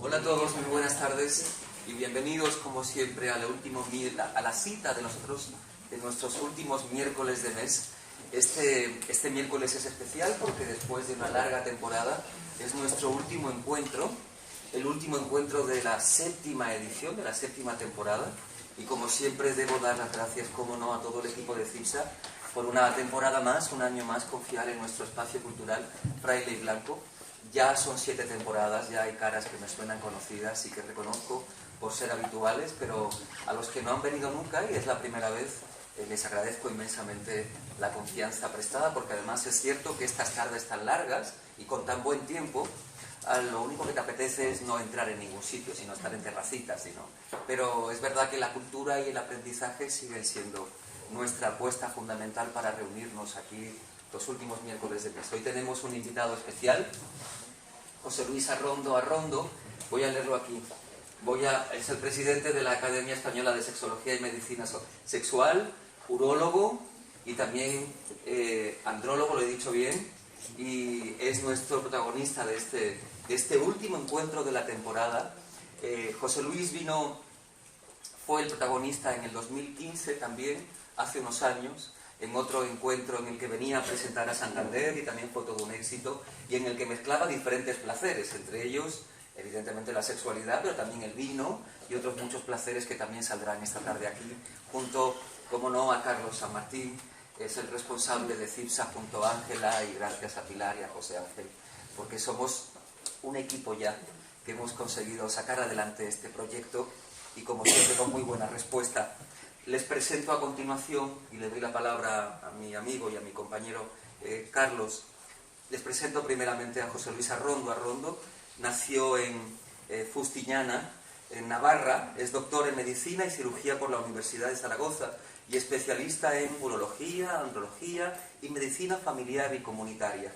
Hola a todos, muy buenas tardes y bienvenidos como siempre a la cita de nuestros últimos miércoles de mes. Este miércoles es especial porque después de una larga temporada es nuestro último encuentro, el último encuentro de la séptima edición, de la séptima temporada, y como siempre debo dar las gracias, como no, a todo el equipo de CIPSA por una temporada más, un año más, confiar en nuestro espacio cultural Fraile y Blanco. Ya son 7 temporadas, ya hay caras que me suenan conocidas y que reconozco por ser habituales, pero a los que no han venido nunca y es la primera vez, les agradezco inmensamente la confianza prestada, porque además es cierto que estas tardes tan largas y con tan buen tiempo, lo único que te apetece es no entrar en ningún sitio, sino estar en terracitas, pero es verdad que la cultura y el aprendizaje siguen siendo nuestra apuesta fundamental para reunirnos aquí los últimos miércoles de mes. Hoy tenemos un invitado especial, José Luis Arrondo. Voy a leerlo aquí. Es el presidente de la Academia Española de Sexología y Medicina Sexual, urólogo y también andrólogo, lo he dicho bien, y es nuestro protagonista de este último encuentro de la temporada. José Luis fue el protagonista en el 2015 también, hace unos años, en otro encuentro en el que venía a presentar a Santander y también fue todo un éxito, y en el que mezclaba diferentes placeres, entre ellos evidentemente la sexualidad, pero también el vino y otros muchos placeres que también saldrán esta tarde aquí, junto, como no, a Carlos San Martín. Es el responsable de CIPSA junto a Ángela, y gracias a Pilar y a José Ángel, porque somos un equipo ya que hemos conseguido sacar adelante este proyecto, y como siempre con muy buena respuesta. Les presento a continuación, y le doy la palabra a mi amigo y a mi compañero Carlos. Les presento primeramente a José Luis Arrondo. Arrondo nació en Fustiñana, en Navarra. Es doctor en Medicina y Cirugía por la Universidad de Zaragoza y especialista en urología, andrología y medicina familiar y comunitaria.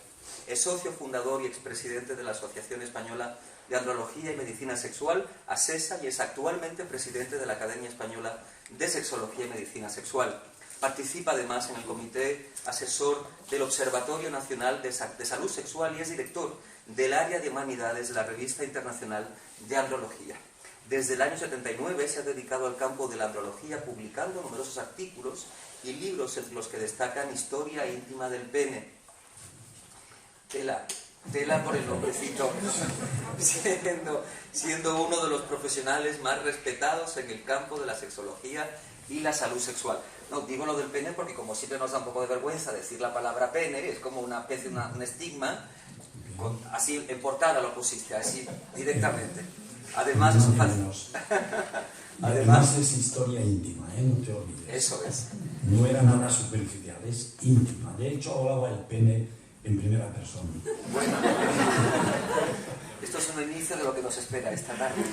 Es socio fundador y expresidente de la Asociación Española de Andrología y Medicina Sexual, ASESA, y es actualmente presidente de la Academia Española de Sexología y Medicina Sexual. Participa además en el comité asesor del Observatorio Nacional de Salud Sexual y es director del área de humanidades de la Revista Internacional de Andrología. Desde el año 79 se ha dedicado al campo de la andrología, publicando numerosos artículos y libros, entre los que destacan Historia íntima del pene. Tela por el nombrecito, siendo uno de los profesionales más respetados en el campo de la sexología y la salud sexual. No, digo lo del pene porque como siempre nos da un poco de vergüenza decir la palabra pene, es como una especie, un estigma, así en portada lo pusiste, así directamente. Además Además es historia íntima, no te olvides. Eso es. No era nada superficial, es íntima. De hecho, hablaba el pene en primera persona. Bueno, esto es un inicio de lo que nos espera esta tarde.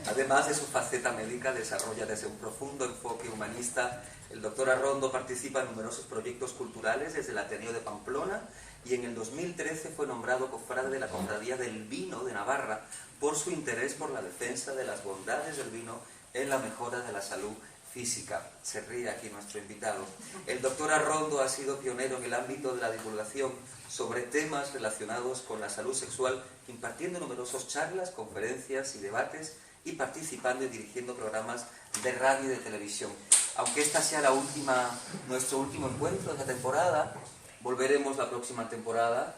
Además de su faceta médica, desarrolla desde un profundo enfoque humanista. El doctor Arrondo participa en numerosos proyectos culturales desde el Ateneo de Pamplona, y en el 2013 fue nombrado cofrade de la Cofradía del Vino de Navarra por su interés por la defensa de las bondades del vino en la mejora de la salud física. Se ríe aquí nuestro invitado. El doctor Arrondo ha sido pionero en el ámbito de la divulgación sobre temas relacionados con la salud sexual, impartiendo numerosas charlas, conferencias y debates, y participando y dirigiendo programas de radio y de televisión. Aunque esta sea nuestro último encuentro de la temporada, volveremos la próxima temporada,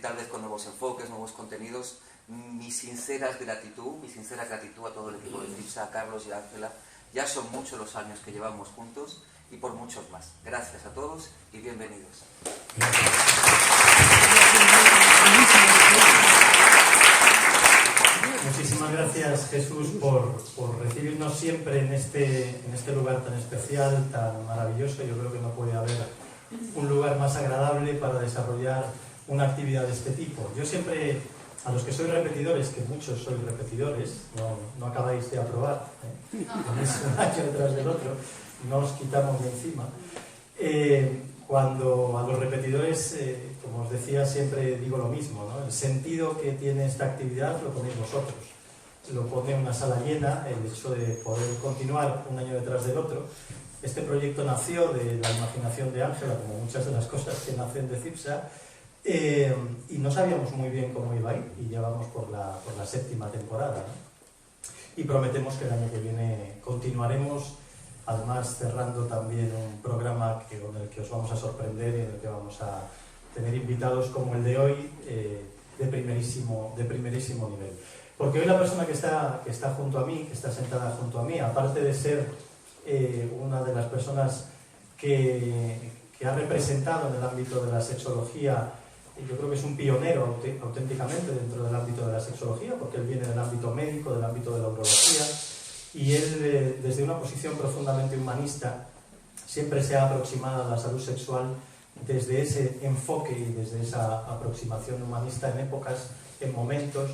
tal vez con nuevos enfoques, nuevos contenidos. Mi sincera gratitud a todo el equipo de CIPSA, a Carlos y a Ángela. Ya son muchos los años que llevamos juntos y por muchos más. Gracias a todos y bienvenidos. Muchísimas gracias, Jesús, por recibirnos siempre en este lugar tan especial, tan maravilloso. Yo creo que no puede haber un lugar más agradable para desarrollar una actividad de este tipo. Yo siempre, a los que sois repetidores, que muchos sois repetidores, no acabáis de aprobar, tenéis un año detrás del otro, no os quitamos de encima. Cuando a los repetidores, como os decía, siempre digo lo mismo, ¿no? El sentido que tiene esta actividad lo ponéis vosotros. Lo pone una sala llena, el hecho de poder continuar un año detrás del otro. Este proyecto nació de la imaginación de Ángela, como muchas de las cosas que nacen de CIPSA, y no sabíamos muy bien cómo iba a ir, y ya vamos por la 7ª temporada, ¿no? Y prometemos que el año que viene continuaremos, además cerrando también un programa con el que os vamos a sorprender y en el que vamos a tener invitados como el de hoy, de primerísimo nivel. Porque hoy la persona que está junto a mí, que está sentada junto a mí, aparte de ser una de las personas que ha representado en el ámbito de la sexología, yo creo que es un pionero auténticamente dentro del ámbito de la sexología, porque él viene del ámbito médico, del ámbito de la urología, y él, desde una posición profundamente humanista, siempre se ha aproximado a la salud sexual desde ese enfoque y desde esa aproximación humanista en épocas, en momentos,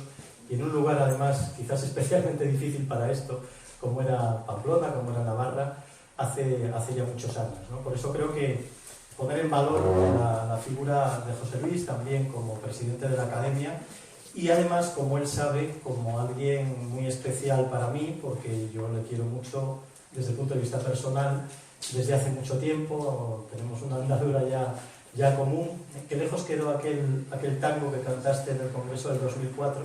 y en un lugar además quizás especialmente difícil para esto, como era Pamplona, como era Navarra, hace ya muchos años, ¿no? Por eso creo que poner en valor la figura de José Luis también como presidente de la Academia, y además, como él sabe, como alguien muy especial para mí, porque yo le quiero mucho desde el punto de vista personal, desde hace mucho tiempo, tenemos una andadura ya común. Qué lejos quedó aquel tango que cantaste en el Congreso del 2004,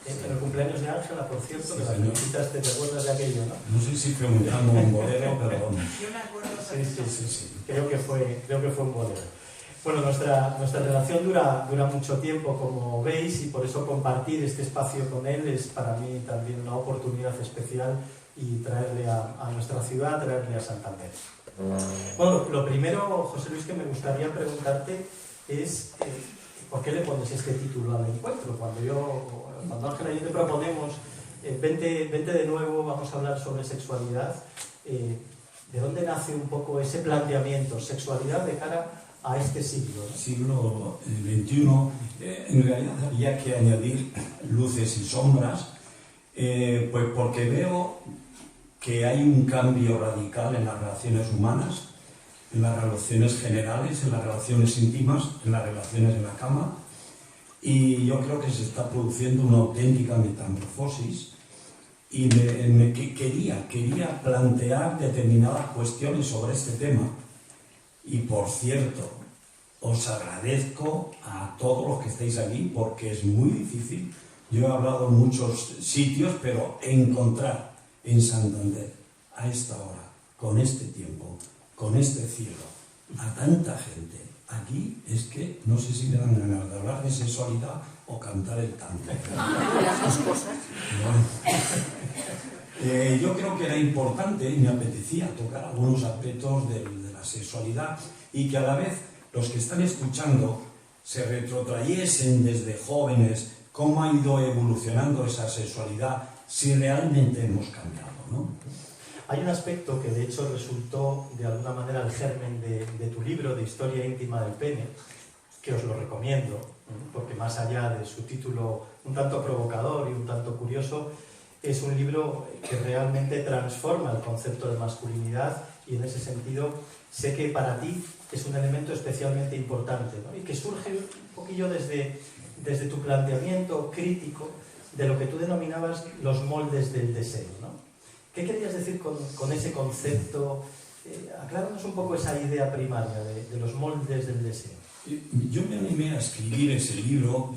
en el cumpleaños de Ángela, por cierto, sí, que la felicitaste, ¿te acuerdas de aquello, no? No sé si fue un tango, un bolero, pero Yo me acuerdo. Sí. Creo que fue un bolero. Bueno, nuestra relación dura mucho tiempo, como veis, y por eso compartir este espacio con él es para mí también una oportunidad especial, y traerle a nuestra ciudad, traerle a Santander. Bueno, lo primero, José Luis, que me gustaría preguntarte es ¿por qué le pones este título al encuentro? Cuando Ángela y yo te proponemos vente de nuevo, vamos a hablar sobre sexualidad, ¿de dónde nace un poco ese planteamiento, sexualidad de cara a este siglo, ¿no? Siglo XXI, en realidad había que añadir luces y sombras, pues porque veo que hay un cambio radical en las relaciones humanas, en las relaciones generales, en las relaciones íntimas, en las relaciones en la cama, y yo creo que se está produciendo una auténtica metamorfosis, y quería plantear determinadas cuestiones sobre este tema. Y por cierto, os agradezco a todos los que estáis aquí, porque es muy difícil. Yo he hablado en muchos sitios, pero encontrar en Santander, a esta hora, con este tiempo, con este cielo, a tanta gente aquí, es que no sé si me dan ganas de hablar de sexualidad o cantar el tango. Las dos cosas. Yo creo que era importante y me apetecía tocar algunos aspectos de la sexualidad, y que a la vez los que están escuchando se retrotrayesen desde jóvenes cómo ha ido evolucionando esa sexualidad, si realmente hemos cambiado, ¿no? Hay un aspecto que de hecho resultó de alguna manera el germen de tu libro de Historia íntima del pene, que os lo recomiendo, porque más allá de su título un tanto provocador y un tanto curioso, es un libro que realmente transforma el concepto de masculinidad, y en ese sentido sé que para ti es un elemento especialmente importante, ¿no? Y que surge un poquillo desde tu planteamiento crítico de lo que tú denominabas los moldes del deseo, ¿no? ¿Qué querías decir con ese concepto? Acláranos un poco esa idea primaria de los moldes del deseo. Yo me animé a escribir ese libro,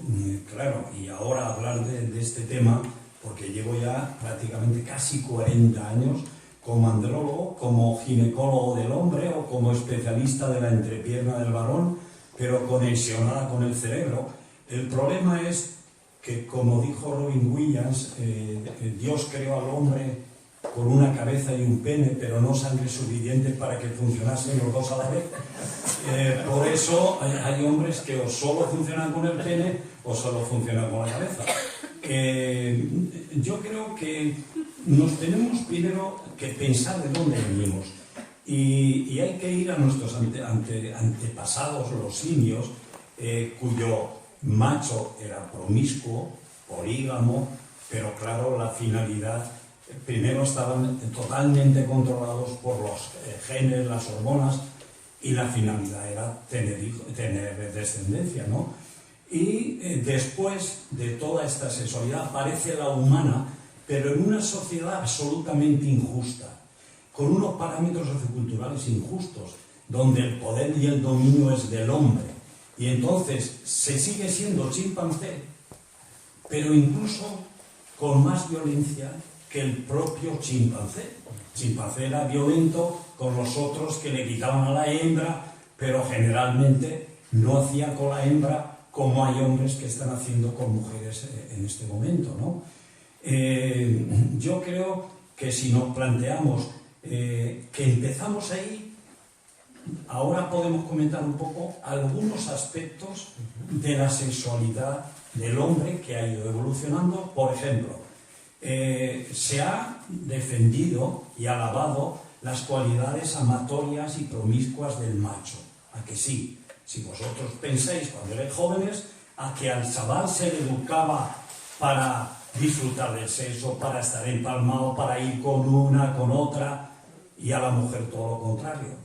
claro, y ahora hablar de este tema, porque llevo ya prácticamente casi 40 años como andrólogo, como ginecólogo del hombre o como especialista de la entrepierna del varón, pero conexionada con el cerebro. El problema es que, como dijo Robin Williams, Dios creó al hombre con una cabeza y un pene, pero no sangre suficiente para que funcionasen los dos a la vez. Por eso hay hombres que o solo funcionan con el pene o solo funcionan con la cabeza. Yo creo que nos tenemos primero que pensar de dónde venimos, y hay que ir a nuestros antepasados, los simios, cuyo macho era promiscuo, polígamo, pero claro, la finalidad, primero estaban totalmente controlados por los genes, las hormonas, y la finalidad era tener descendencia, ¿no? Y después de toda esta sexualidad aparece la humana, pero en una sociedad absolutamente injusta, con unos parámetros socioculturales injustos, donde el poder y el dominio es del hombre, Y entonces se sigue siendo chimpancé, pero incluso con más violencia que el propio chimpancé. El chimpancé era violento con los otros que le quitaban a la hembra, pero generalmente no hacía con la hembra como hay hombres que están haciendo con mujeres en este momento, ¿no? Yo creo que si nos planteamos que empezamos ahí, ahora podemos comentar un poco algunos aspectos de la sexualidad del hombre que ha ido evolucionando. Por ejemplo, se ha defendido y alabado las cualidades amatorias y promiscuas del macho. ¿A que sí? Si vosotros pensáis cuando erais jóvenes a que al chaval se le educaba para disfrutar del sexo, para estar empalmado, para ir con una, con otra, y a la mujer todo lo contrario.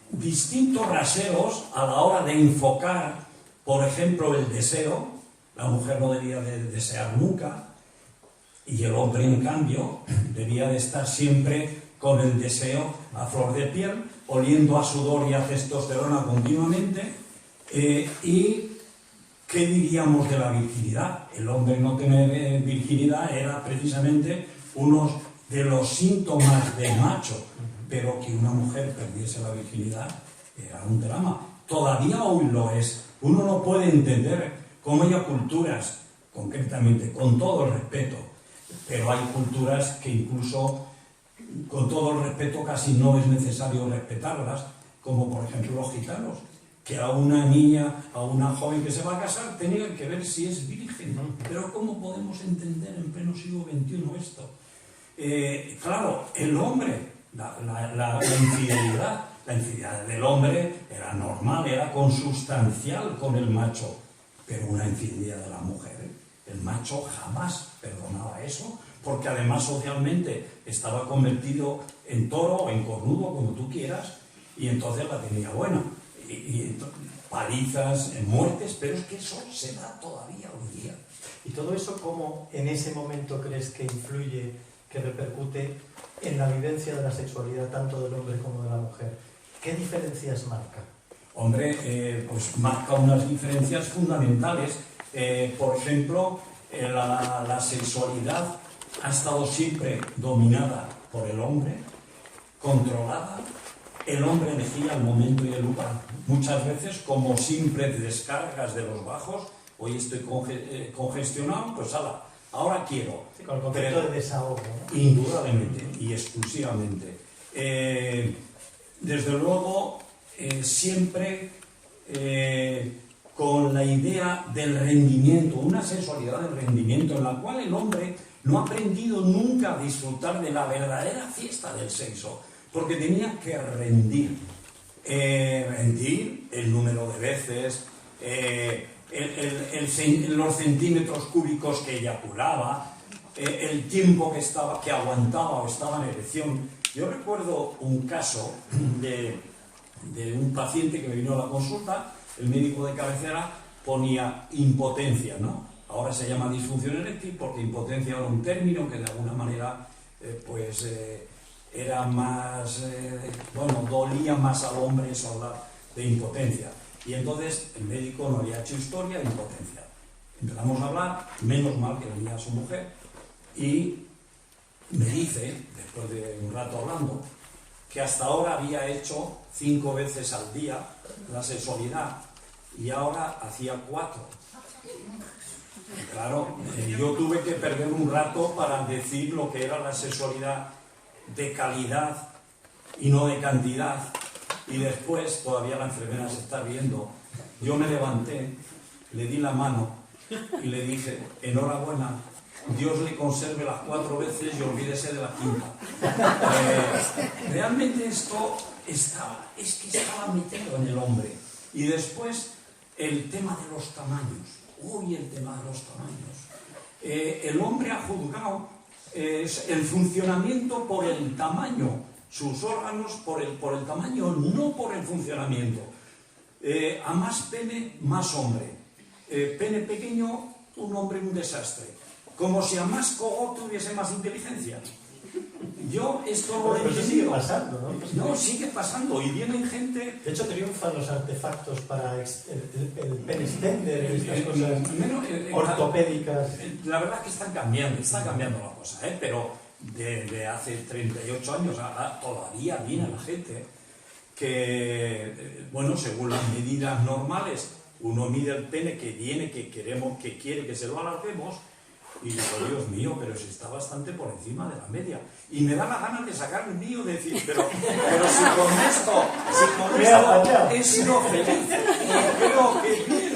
Distintos raseros a la hora de enfocar, por ejemplo, el deseo. La mujer no debía de desear nunca, y el hombre, en cambio, debía de estar siempre con el deseo a flor de piel, oliendo a sudor y a testosterona continuamente. Y ¿qué diríamos de la virginidad? El hombre no tener virginidad era precisamente uno de los síntomas del macho, pero que una mujer perdiese la virginidad era un drama. Todavía hoy lo es. Uno no puede entender cómo hay culturas, concretamente, con todo el respeto, pero hay culturas que incluso, con todo el respeto, casi no es necesario respetarlas, como por ejemplo los gitanos, que a una niña, a una joven que se va a casar, tenían que ver si es virgen. Pero ¿cómo podemos entender en pleno siglo XXI esto? Claro, el hombre, la infidelidad del hombre era normal, era consustancial con el macho, pero una infidelidad de la mujer, el macho jamás perdonaba eso, porque además socialmente estaba convertido en toro o en cornudo, como tú quieras, y entonces la tenía buena. Y palizas, muertes, pero es que eso se da todavía hoy día. ¿Y todo eso cómo en ese momento crees que influye, que repercute en la vivencia de la sexualidad tanto del hombre como de la mujer? ¿Qué diferencias marca? Hombre, pues marca unas diferencias fundamentales. Por ejemplo, la sexualidad ha estado siempre dominada por el hombre, controlada. El hombre elegía el momento y el lugar. Muchas veces, como simples descargas de los bajos, hoy estoy congestionado, pues ahora quiero. Sí, con el concepto de desahogo, ¿no? Indudablemente y exclusivamente. Desde luego, siempre con la idea del rendimiento, una sexualidad del rendimiento, en la cual el hombre no ha aprendido nunca a disfrutar de la verdadera fiesta del sexo, porque tenía que rendir el número de veces, los centímetros cúbicos que eyaculaba, el tiempo que aguantaba o estaba en erección. Yo recuerdo un caso de un paciente que me vino a la consulta. El médico de cabecera ponía impotencia, ¿no? Ahora se llama disfunción eréctil porque impotencia era un término que de alguna manera era más, dolía más al hombre eso hablar de impotencia. Y entonces el médico no había hecho historia de impotencia. Empezamos a hablar, menos mal que venía su mujer, y me dice, después de un rato hablando, que hasta ahora había hecho 5 veces al día la sexualidad y ahora hacía 4. Claro, yo tuve que perder un rato para decir lo que era la sexualidad de calidad y no de cantidad. Y después, todavía la enfermera se está riendo, yo me levanté, le di la mano y le dije, enhorabuena, Dios le conserve las 4 veces y olvídese de la 5ª. Realmente esto estaba metido en el hombre. Y después, el tema de los tamaños. El tema de los tamaños. El hombre ha juzgado el funcionamiento por el tamaño, sus órganos por el tamaño, no por el funcionamiento. A más pene, más hombre. Pene pequeño, un hombre un desastre. Como si a más cogote tuviese más inteligencia. Yo esto lo he Bueno, pero eso sigue entendido. pasando, ¿no? No, sigue pasando. Y vienen gente... De hecho, triunfan los artefactos para el pen extender y estas cosas ortopédicas. La verdad es que está cambiando la cosa, ¿eh? Pero de hace 38 años todavía viene la gente que, bueno, según las medidas normales, uno mide el pene que viene, que queremos, que quiere que se lo alarguemos, y digo, Dios mío, pero si está bastante por encima de la media. Y me da la gana de sacar el mío y decir, pero si con esto he sido feliz, creo que bien.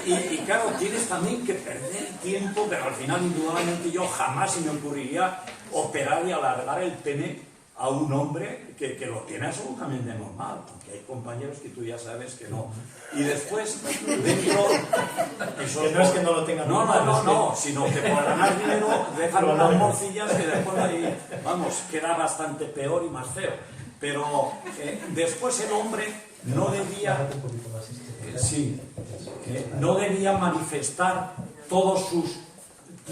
Y claro, tienes también que perder tiempo, pero al final, indudablemente, yo jamás se me ocurriría operar y alargar el pene a un hombre que lo tiene absolutamente normal, aunque hay compañeros que tú ya sabes que no. Y después, dentro... Que no es que no lo tengan normal. No, sino que por ganar dinero dejan unas morcillas que después ahí, vamos, queda bastante peor y más feo. Pero después el hombre no debía... no debía manifestar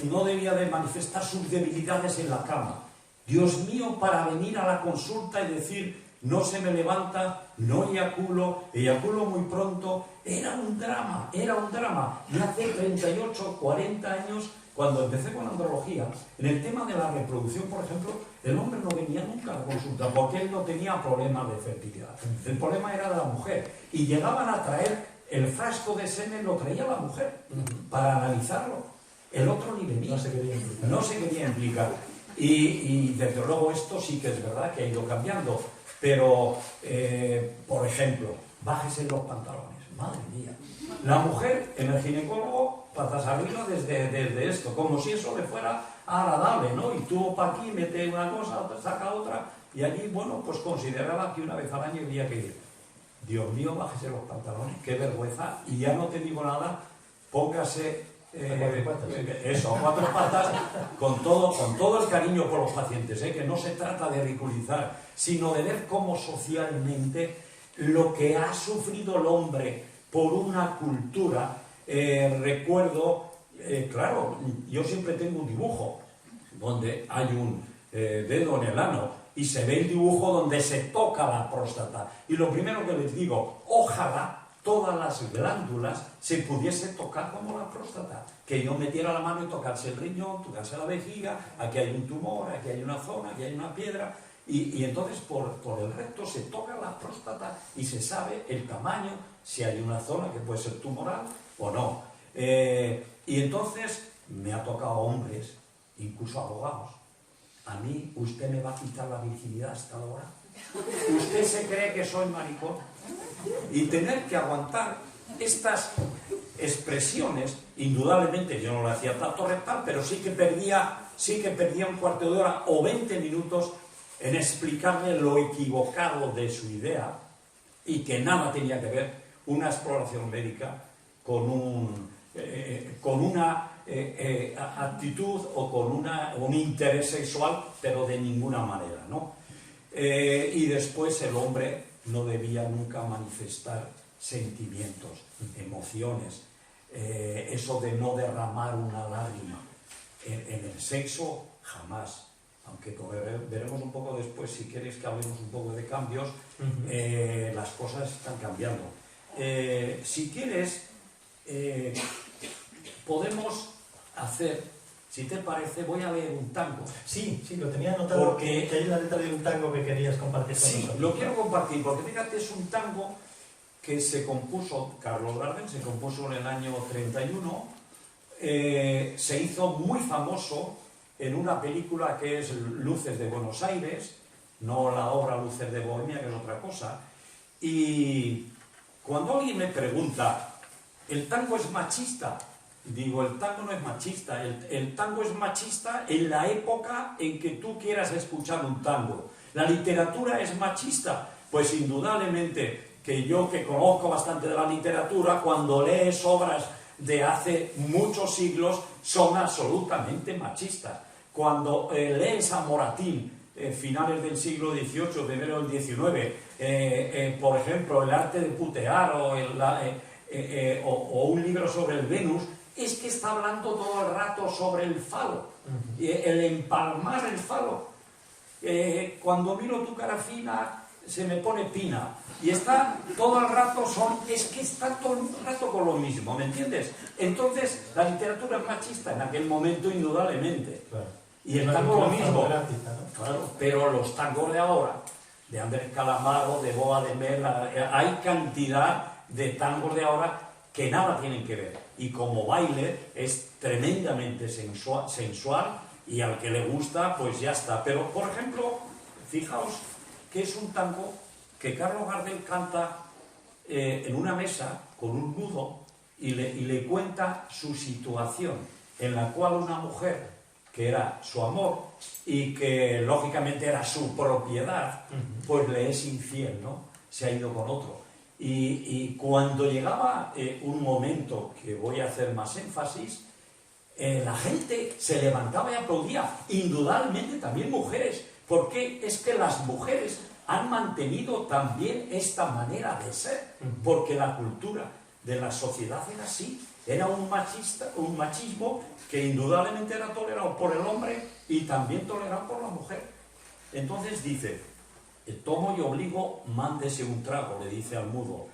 no debía de manifestar sus debilidades en la cama. Dios mío, para venir a la consulta y decir, no se me levanta, no eyaculo muy pronto, era un drama. Y hace 38, 40 años, cuando empecé con la andrología, en el tema de la reproducción, por ejemplo, el hombre no venía nunca a la consulta, porque él no tenía problemas de fertilidad. El problema era de la mujer. Y llegaban a traer el frasco de semen, lo traía la mujer, para analizarlo. El otro ni venía. No se quería implicar. Y desde luego esto sí que es verdad que ha ido cambiando, pero por ejemplo, bájese los pantalones, madre mía. La mujer en el ginecólogo patas arriba desde esto, como si eso le fuera agradable, ¿no? Y tú para aquí mete una cosa, saca otra, y allí, bueno, pues consideraba que una vez al año había que ir. Dios mío, bájese los pantalones, qué vergüenza, y ya no te digo nada, póngase... a cuatro patas, con todo el cariño por los pacientes, que no se trata de ridiculizar, sino de ver cómo socialmente lo que ha sufrido el hombre por una cultura. Recuerdo, claro, yo siempre tengo un dibujo donde hay un dedo en el ano y se ve el dibujo donde se toca la próstata, y lo primero que les digo, ojalá todas las glándulas se pudiese tocar como la próstata, que yo metiera la mano y tocarse el riñón, tocarse la vejiga, aquí hay un tumor, aquí hay una zona, aquí hay una piedra, y entonces por el recto se toca la próstata y se sabe el tamaño, si hay una zona que puede ser tumoral o no. Y entonces me ha tocado hombres, incluso abogados. A mí, ¿usted me va a quitar la virginidad hasta ahora? ¿Usted se cree que soy maricón? Y tener que aguantar estas expresiones, indudablemente yo no le hacía tanto rectal, pero sí que perdía un cuarto de hora o 20 minutos en explicarle lo equivocado de su idea, y que nada tenía que ver una exploración médica con una actitud o con un interés sexual, pero de ninguna manera, ¿no? Y después el hombre no debía nunca manifestar sentimientos, emociones, eso de no derramar una lágrima. En el sexo, jamás. Aunque veremos un poco después, si queréis que hablemos un poco de cambios, las cosas están cambiando. Si quieres, podemos hacer, si te parece, voy a leer un tango. Sí, lo tenía anotado, porque que hay una letra de un tango que querías compartir con nosotros. Sí, lo quiero compartir, porque fíjate, es un tango que se compuso, Carlos Gardel se compuso en el año 31, se hizo muy famoso en una película que es Luces de Buenos Aires, no la obra Luces de Bohemia, que es otra cosa. Y cuando alguien me pregunta, ¿el tango es machista? Digo, el tango no es machista, el tango es machista en la época en que tú quieras escuchar un tango. ¿La literatura es machista? Pues indudablemente, que yo que conozco bastante de la literatura, cuando lees obras de hace muchos siglos, son absolutamente machistas. Cuando lees a Moratín, finales del siglo XVIII, primero del XIX, por ejemplo, El arte de putear o un libro sobre el Venus, es que está hablando todo el rato sobre el falo, el empalmar el falo. cuando miro tu cara fina se me pone pina. Y está todo el rato es que está todo el rato con lo mismo, ¿me entiendes? Entonces, la literatura es machista en aquel momento, indudablemente. Claro. Y el tango lo mismo. Gráfica, ¿no? Claro, pero los tangos de ahora, de Andrés Calamaro, de Boa de Mela, hay cantidad de tangos de ahora que nada tienen que ver. Y como baile es tremendamente sensual y al que le gusta, pues ya está. Pero, por ejemplo, fijaos que es un tango que Carlos Gardel canta en una mesa con un mudo y le cuenta su situación, en la cual una mujer que era su amor y que lógicamente era su propiedad, pues le es infiel, ¿no? Se ha ido con otro. Y cuando llegaba un momento que voy a hacer más énfasis, la gente se levantaba y aplaudía, indudablemente también mujeres, porque es que las mujeres han mantenido también esta manera de ser, porque la cultura de la sociedad era así, era un machismo que indudablemente era tolerado por el hombre y también tolerado por la mujer. Entonces dice, tomo y obligo, mándese un trago, le dice al mudo,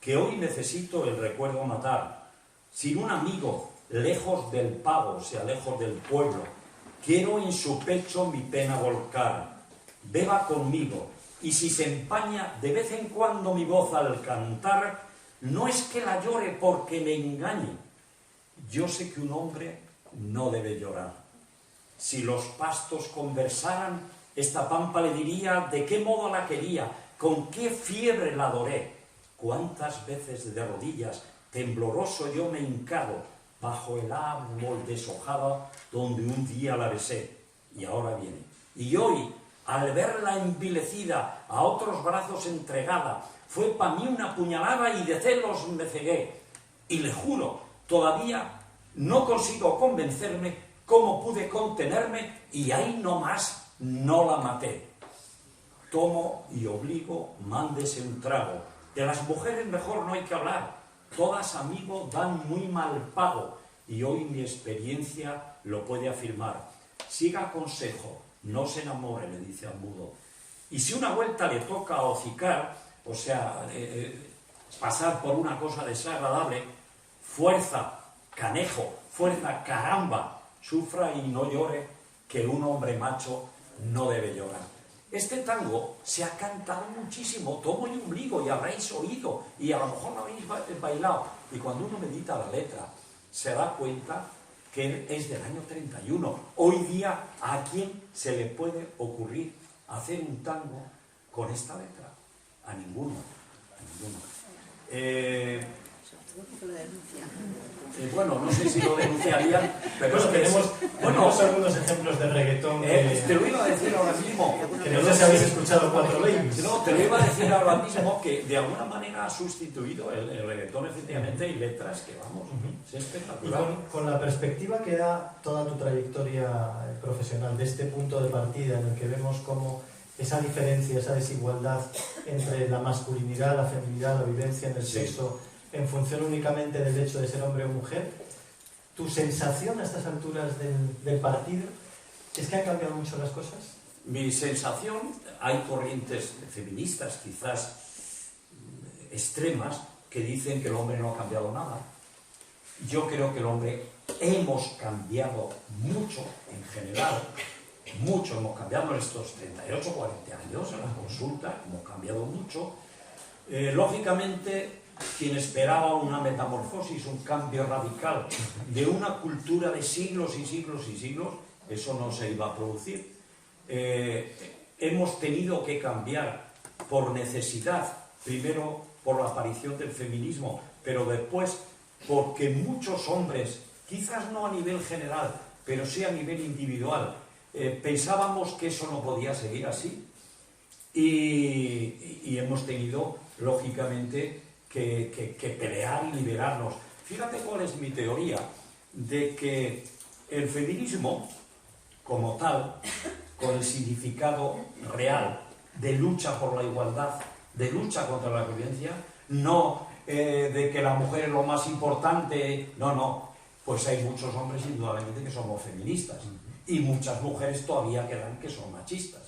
que hoy necesito el recuerdo matar, sin un amigo, lejos del pago, o sea, lejos del pueblo, quiero en su pecho mi pena volcar, beba conmigo, y si se empaña de vez en cuando mi voz al cantar, no es que la llore porque me engañe. Yo sé que un hombre no debe llorar. Si los pastos conversaran, esta pampa le diría de qué modo la quería, con qué fiebre la adoré. Cuántas veces de rodillas, tembloroso yo me hincado, bajo el árbol deshojado donde un día la besé. Y ahora viene. Y hoy, al verla envilecida, a otros brazos entregada, fue para mí una puñalada y de celos me cegué. Y le juro, todavía no consigo convencerme cómo pude contenerme y ahí nomás no la maté. Tomo y obligo, mándese un trago. De las mujeres mejor no hay que hablar. Todas, amigo, dan muy mal pago. Y hoy mi experiencia lo puede afirmar. Siga consejo, no se enamore, le dice al mudo. Y si una vuelta le toca hocicar, o sea, pasar por una cosa desagradable, fuerza, canejo, fuerza, caramba, sufra y no llore, que un hombre macho no debe llorar. Este tango se ha cantado muchísimo, tomo y obligo, y habréis oído, y a lo mejor lo habéis bailado. Y cuando uno medita la letra, se da cuenta que es del año 31. Hoy día, ¿a quién se le puede ocurrir hacer un tango con esta letra? A ninguno. Bueno, no sé si lo denunciarían, pero Bueno, tenemos algunos ejemplos de reggaetón te lo iba a decir ahora mismo, que no sé si habéis escuchado Cuatro Babies. No, te lo iba a decir ahora mismo, que de alguna manera ha sustituido el reggaetón, efectivamente, y letras que, vamos, es espectacular. Y con la perspectiva que da toda tu trayectoria profesional, de este punto de partida en el que vemos cómo esa diferencia, esa desigualdad entre la masculinidad, la feminidad, la vivencia en el sexo, en función únicamente del hecho de ser hombre o mujer, ¿tu sensación a estas alturas del partido es que han cambiado mucho las cosas? Mi sensación, hay corrientes feministas quizás extremas que dicen que el hombre no ha cambiado nada. Yo creo que el hombre hemos cambiado mucho en general, mucho hemos cambiado en estos 38, 40 años, en la consulta hemos cambiado mucho. Lógicamente, quien esperaba una metamorfosis, un cambio radical de una cultura de siglos y siglos y siglos, eso no se iba a producir. Hemos tenido que cambiar por necesidad, primero por la aparición del feminismo, pero después porque muchos hombres, quizás no a nivel general, pero sí a nivel individual, pensábamos que eso no podía seguir así y hemos tenido, lógicamente, que pelear y liberarnos. Fíjate cuál es mi teoría, de que el feminismo, como tal, con el significado real de lucha por la igualdad, de lucha contra la violencia, no de que la mujer es lo más importante, no, pues hay muchos hombres indudablemente que somos feministas y muchas mujeres todavía quedan que son machistas.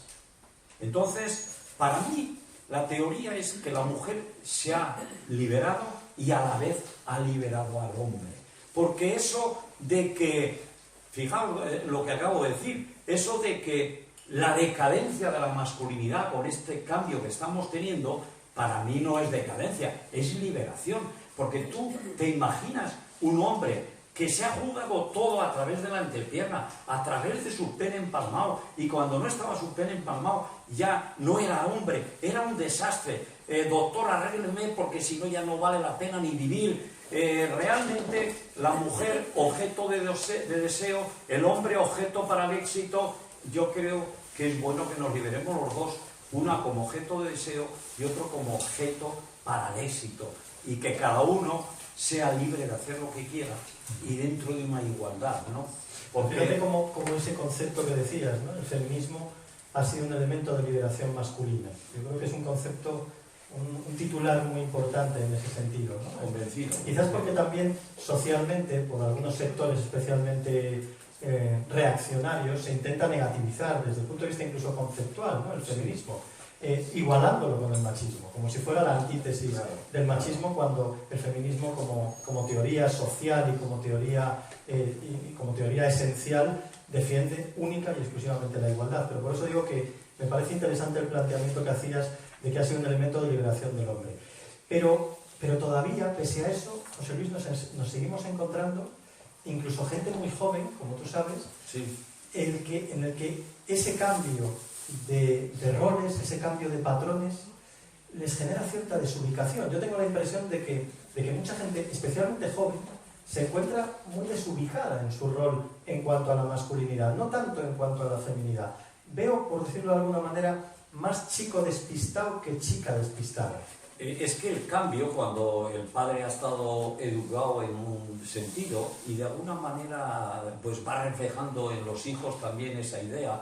Entonces, para mí, la teoría es que la mujer se ha liberado y a la vez ha liberado al hombre. Porque eso de que, fijaos lo que acabo de decir, eso de que la decadencia de la masculinidad con este cambio que estamos teniendo, para mí no es decadencia, es liberación. Porque tú te imaginas un hombre que se ha jugado todo a través de la entrepierna, a través de su pene empalmado, y cuando no estaba su pene empalmado ya no era hombre, era un desastre. Doctor, arrégleme porque si no ya no vale la pena ni vivir. Realmente la mujer objeto de deseo, el hombre objeto para el éxito. Yo creo que es bueno que nos liberemos los dos, una como objeto de deseo y otro como objeto para el éxito, y que cada uno sea libre de hacer lo que quiera y dentro de una igualdad, ¿no? Porque fíjate como ese concepto que decías, ¿no? El feminismo ha sido un elemento de liberación masculina. Yo creo que es un concepto, un titular muy importante en ese sentido, ¿no? Convencido. Quizás porque también socialmente, por algunos sectores especialmente reaccionarios, se intenta negativizar desde el punto de vista incluso conceptual, ¿no? El feminismo. Igualándolo con el machismo, como si fuera la antítesis del machismo, cuando el feminismo como teoría social y como teoría esencial defiende única y exclusivamente la igualdad. Pero por eso digo que me parece interesante el planteamiento que hacías de que ha sido un elemento de liberación del hombre. Pero todavía, pese a eso, José Luis, nos seguimos encontrando incluso gente muy joven, como tú sabes, sí, en el que ese cambio de roles, ese cambio de patrones, les genera cierta desubicación. Yo tengo la impresión de que mucha gente, especialmente joven, se encuentra muy desubicada en su rol en cuanto a la masculinidad, no tanto en cuanto a la feminidad. Veo, por decirlo de alguna manera, más chico despistado que chica despistada. Es que el cambio, cuando el padre ha estado educado en un sentido y de alguna manera pues va reflejando en los hijos también esa idea,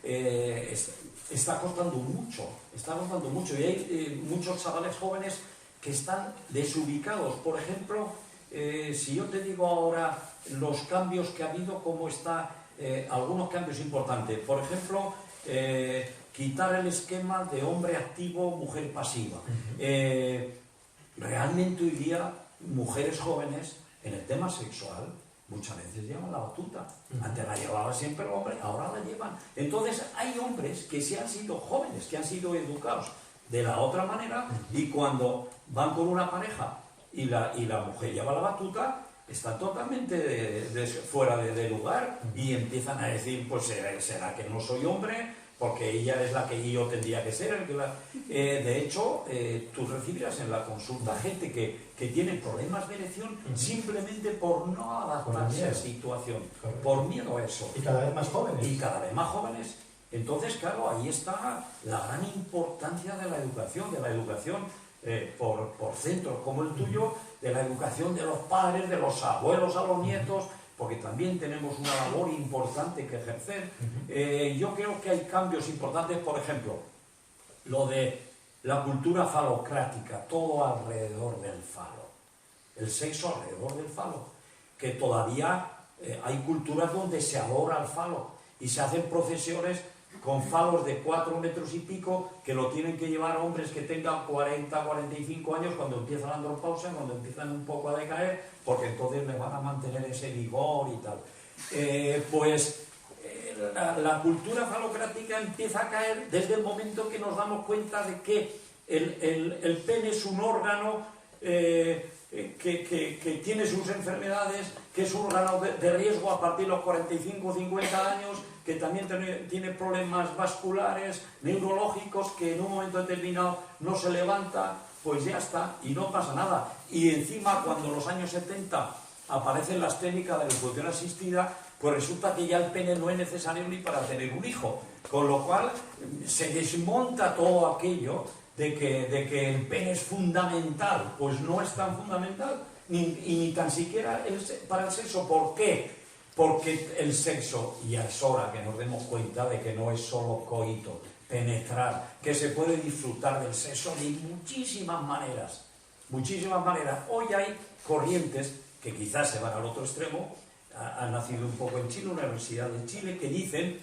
está costando mucho, y hay muchos chavales jóvenes que están desubicados. Por ejemplo, si yo te digo ahora los cambios que ha habido, cómo está, algunos cambios importantes. Por ejemplo, quitar el esquema de hombre activo, mujer pasiva. Realmente hoy día mujeres jóvenes en el tema sexual muchas veces llevan la batuta. Antes la llevaba siempre el hombre, ahora la llevan. Entonces hay hombres que sí han sido jóvenes, que han sido educados de la otra manera, y cuando van con una pareja y la mujer lleva la batuta, están totalmente fuera de lugar y empiezan a decir, pues será que no soy hombre, porque ella es la que yo tendría que ser. De hecho, tú recibirás en la consulta gente que tiene problemas de erección simplemente por no adaptarse a la situación, por miedo a eso. Y cada vez más jóvenes. Y cada vez más jóvenes. Entonces, claro, ahí está la gran importancia de la educación por centros como el tuyo, de la educación de los padres, de los abuelos a los nietos, porque también tenemos una labor importante que ejercer. Yo creo que hay cambios importantes, por ejemplo, lo de la cultura falocrática, todo alrededor del falo, el sexo alrededor del falo, que todavía hay culturas donde se adora al falo y se hacen procesiones con falos de 4 metros y pico que lo tienen que llevar hombres que tengan 40, 45 años cuando empieza la andropausia, cuando empiezan un poco a decaer, porque entonces les van a mantener ese vigor y tal. La cultura falocrática empieza a caer desde el momento que nos damos cuenta de que el pene es un órgano que tiene sus enfermedades, que es un órgano de riesgo a partir de los 45 o 50 años, que también tiene problemas vasculares, neurológicos, que en un momento determinado no se levanta, pues ya está, y no pasa nada. Y encima, cuando en los años 70 aparecen las técnicas de reproducción asistida, pues resulta que ya el pene no es necesario ni para tener un hijo, con lo cual se desmonta todo aquello de que el pene es fundamental. Pues no es tan fundamental, ni tan siquiera para el sexo. ¿Por qué? Porque el sexo, y es hora que nos demos cuenta de que no es solo coito, penetrar, que se puede disfrutar del sexo de muchísimas maneras. Hoy hay corrientes que quizás se van al otro extremo, han nacido un poco en Chile, una universidad de Chile, que dicen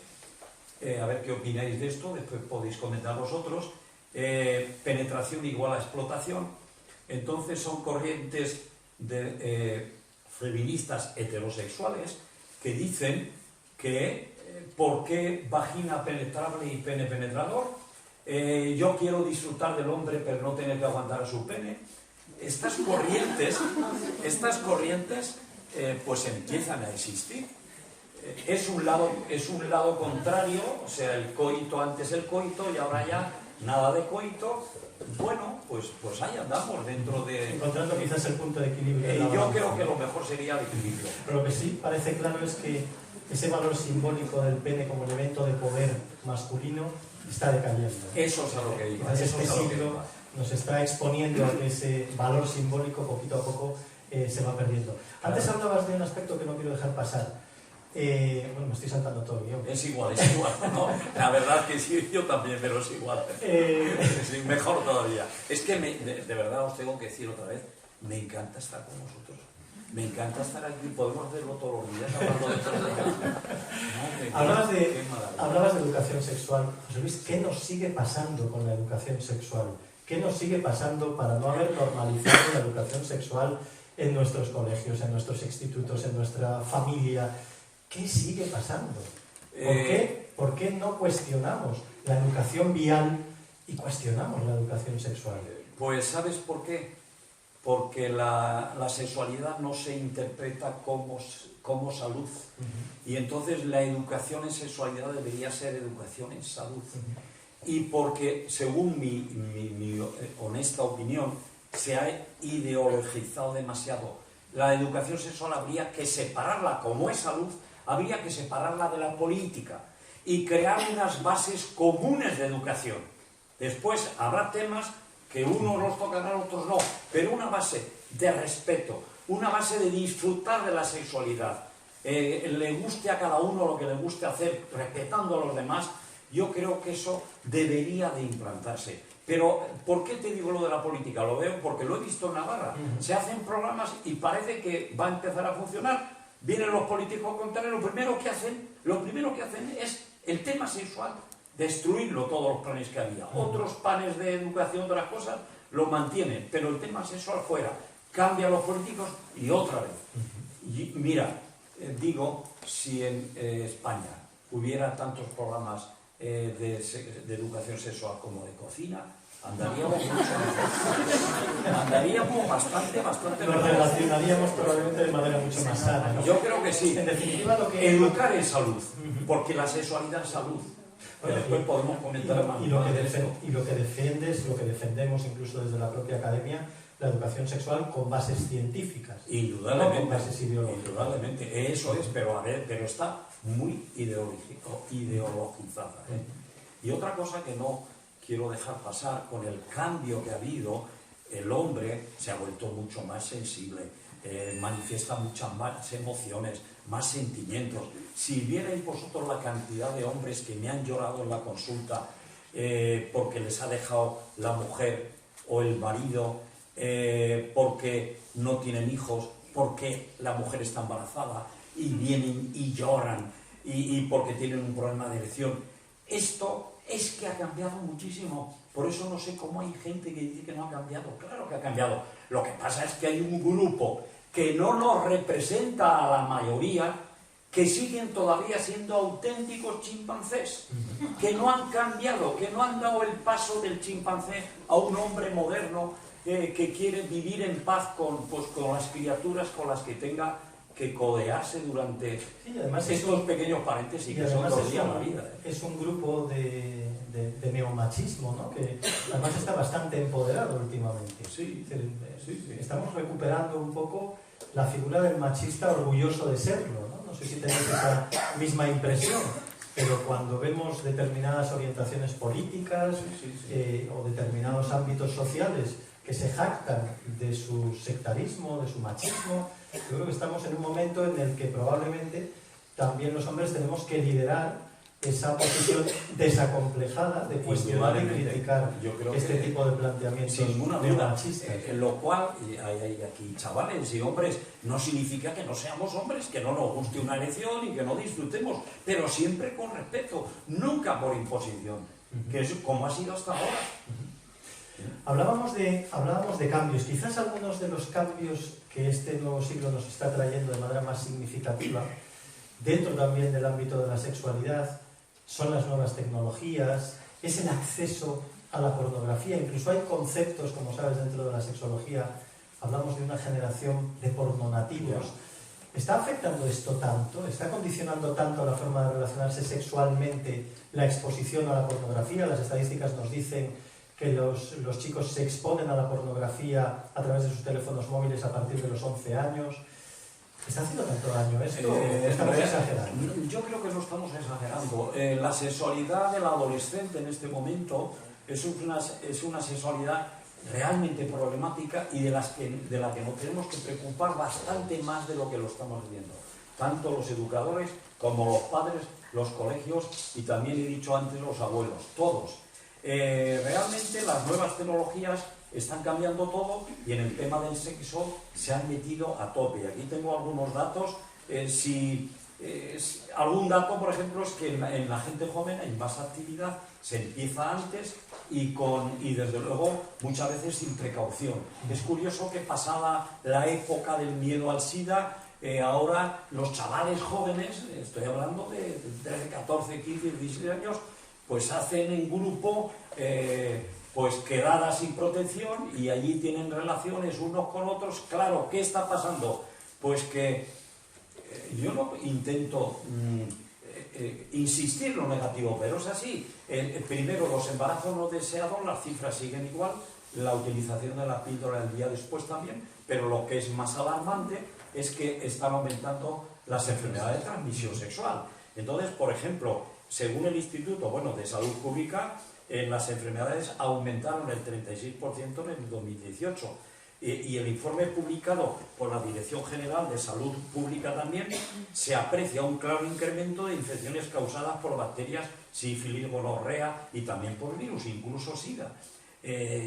a ver qué opináis de esto, después podéis comentar vosotros. Penetración igual a explotación. Entonces son corrientes de feministas heterosexuales que dicen que ¿por qué vagina penetrable y pene penetrador? Yo quiero disfrutar del hombre pero no tener que aguantar a su pene. Estas corrientes pues empiezan a existir. Es un lado contrario, o sea, el coito antes el coito y ahora ya nada de coito. Bueno, pues ahí andamos dentro de... Encontrando quizás el punto de equilibrio. Y yo creo que lo mejor sería el equilibrio. Pero lo que sí parece claro es que ese valor simbólico del pene como elemento de poder masculino está decayendo. Eso es a lo que iba. Este siglo nos está exponiendo a que ese valor simbólico poquito a poco se va perdiendo. Antes hablabas de un aspecto que no quiero dejar pasar. Bueno, me estoy saltando todo el guión. Es igual, ¿no? La verdad que sí, yo también, pero es igual. Sí, mejor todavía. Es que de verdad os tengo que decir otra vez, me encanta estar con vosotros. Me encanta estar aquí, podemos hacerlo todos los días hablando de esto. Hablabas de educación sexual. José Luis, ¿qué nos sigue pasando con la educación sexual? ¿Qué nos sigue pasando para no haber normalizado la educación sexual en nuestros colegios, en nuestros institutos, en nuestra familia? ¿Qué sigue pasando? ¿Por qué no cuestionamos la educación vial y cuestionamos la educación sexual? Pues ¿sabes por qué? Porque la sexualidad no se interpreta como salud. Y entonces la educación en sexualidad debería ser educación en salud. Y porque, según mi honesta opinión, se ha ideologizado demasiado. La educación sexual habría que separarla, como es salud, habría que separarla de la política y crear unas bases comunes de educación. Después habrá temas que unos los tocarán, otros no, pero una base de respeto, una base de disfrutar de la sexualidad, le guste a cada uno lo que le guste hacer, respetando a los demás. Yo creo que eso debería de implantarse. Pero, ¿por qué te digo lo de la política? Lo veo porque lo he visto en Navarra. Se hacen programas y parece que va a empezar a funcionar. Vienen los políticos a contarle, lo primero que hacen es el tema sexual, destruirlo, todos los planes que había. Otros planes de educación, otras cosas, lo mantienen, pero el tema sexual fuera. Cambian los políticos y otra vez. Y mira, digo, si en España hubiera tantos programas de educación sexual como de cocina, andaríamos mucho mejor. Andaríamos bastante Nos mejor. relacionaríamos probablemente de manera mucho más sana, ¿no? Yo creo que sí. En definitiva, lo que... Educar en salud, porque la sexualidad es salud. Bueno, después podemos comentar más. Y lo que defiendes, lo que defendemos incluso desde la propia academia, la educación sexual con bases científicas. Indudablemente. No con bases ideológicas. Indudablemente. Eso es, pero a ver, pero está muy ideologizada. Y otra cosa que no quiero dejar pasar, con el cambio que ha habido, el hombre se ha vuelto mucho más sensible, manifiesta muchas más emociones, más sentimientos. Si vierais vosotros la cantidad de hombres que me han llorado en la consulta porque les ha dejado la mujer o el marido, porque no tienen hijos, porque la mujer está embarazada y vienen y lloran y porque tienen un problema de erección. Esto es que ha cambiado muchísimo. Por eso no sé cómo hay gente que dice que no ha cambiado. Claro que ha cambiado. Lo que pasa es que hay un grupo que no nos representa a la mayoría, que siguen todavía siendo auténticos chimpancés, que no han cambiado, que no han dado el paso del chimpancé a un hombre moderno que quiere vivir en paz con las criaturas con las que tenga que codearse durante estos pequeños paréntesis que son los días de la vida. Es un grupo de neomachismo, ¿no? Que además está bastante empoderado últimamente. Sí. Estamos recuperando un poco la figura del machista orgulloso de serlo, ¿no? No sé si tenéis esa misma impresión, pero cuando vemos determinadas orientaciones políticas o determinados ámbitos sociales que se jactan de su sectarismo, de su machismo, yo creo que estamos en un momento en el que probablemente también los hombres tenemos que liderar esa posición desacomplejada de cuestionar y criticar este tipo de planteamientos sin ninguna duda, machistas. lo cual, hay aquí chavales y hombres, no significa que no seamos hombres, que no nos guste una elección y que no disfrutemos, pero siempre con respeto, nunca por imposición, que es como ha sido hasta ahora. Hablábamos de cambios. Quizás algunos de los cambios que este nuevo siglo nos está trayendo de manera más significativa, dentro también del ámbito de la sexualidad, son las nuevas tecnologías, es el acceso a la pornografía. Incluso hay conceptos, como sabes, dentro de la sexología, hablamos de una generación de pornonativos. ¿Está afectando esto tanto? ¿Está condicionando tanto la forma de relacionarse sexualmente la exposición a la pornografía? Las estadísticas nos dicen que los chicos se exponen a la pornografía a través de sus teléfonos móviles a partir de los 11 años. ¿Está haciendo tanto daño esto? ¿Estamos exagerando? Yo creo que no estamos exagerando. La sexualidad del adolescente en este momento es una sexualidad realmente problemática y de la que nos tenemos que preocupar bastante más de lo que lo estamos viendo. Tanto los educadores como los padres, los colegios y también he dicho antes los abuelos, todos. Realmente las nuevas tecnologías están cambiando todo y en el tema del sexo se han metido a tope. Aquí tengo algunos datos. Algún dato, por ejemplo, es que en la gente joven hay más actividad, se empieza antes y desde luego muchas veces sin precaución. Es curioso que pasada la época del miedo al SIDA, ahora los chavales jóvenes, estoy hablando de 13, 14, 15, 16 años, pues hacen en grupo pues quedadas sin protección y allí tienen relaciones unos con otros. Claro, ¿qué está pasando? Pues que yo no intento insistir en lo negativo, pero es así. Primero, los embarazos no deseados, las cifras siguen igual, la utilización de la píldora el día después también, pero lo que es más alarmante es que están aumentando las enfermedades de transmisión sexual. Entonces, por ejemplo, según el Instituto de Salud Pública, las enfermedades aumentaron el 36% en el 2018. Y el informe publicado por la Dirección General de Salud Pública también se aprecia un claro incremento de infecciones causadas por bacterias, sífilis, gonorrea y también por virus, incluso SIDA.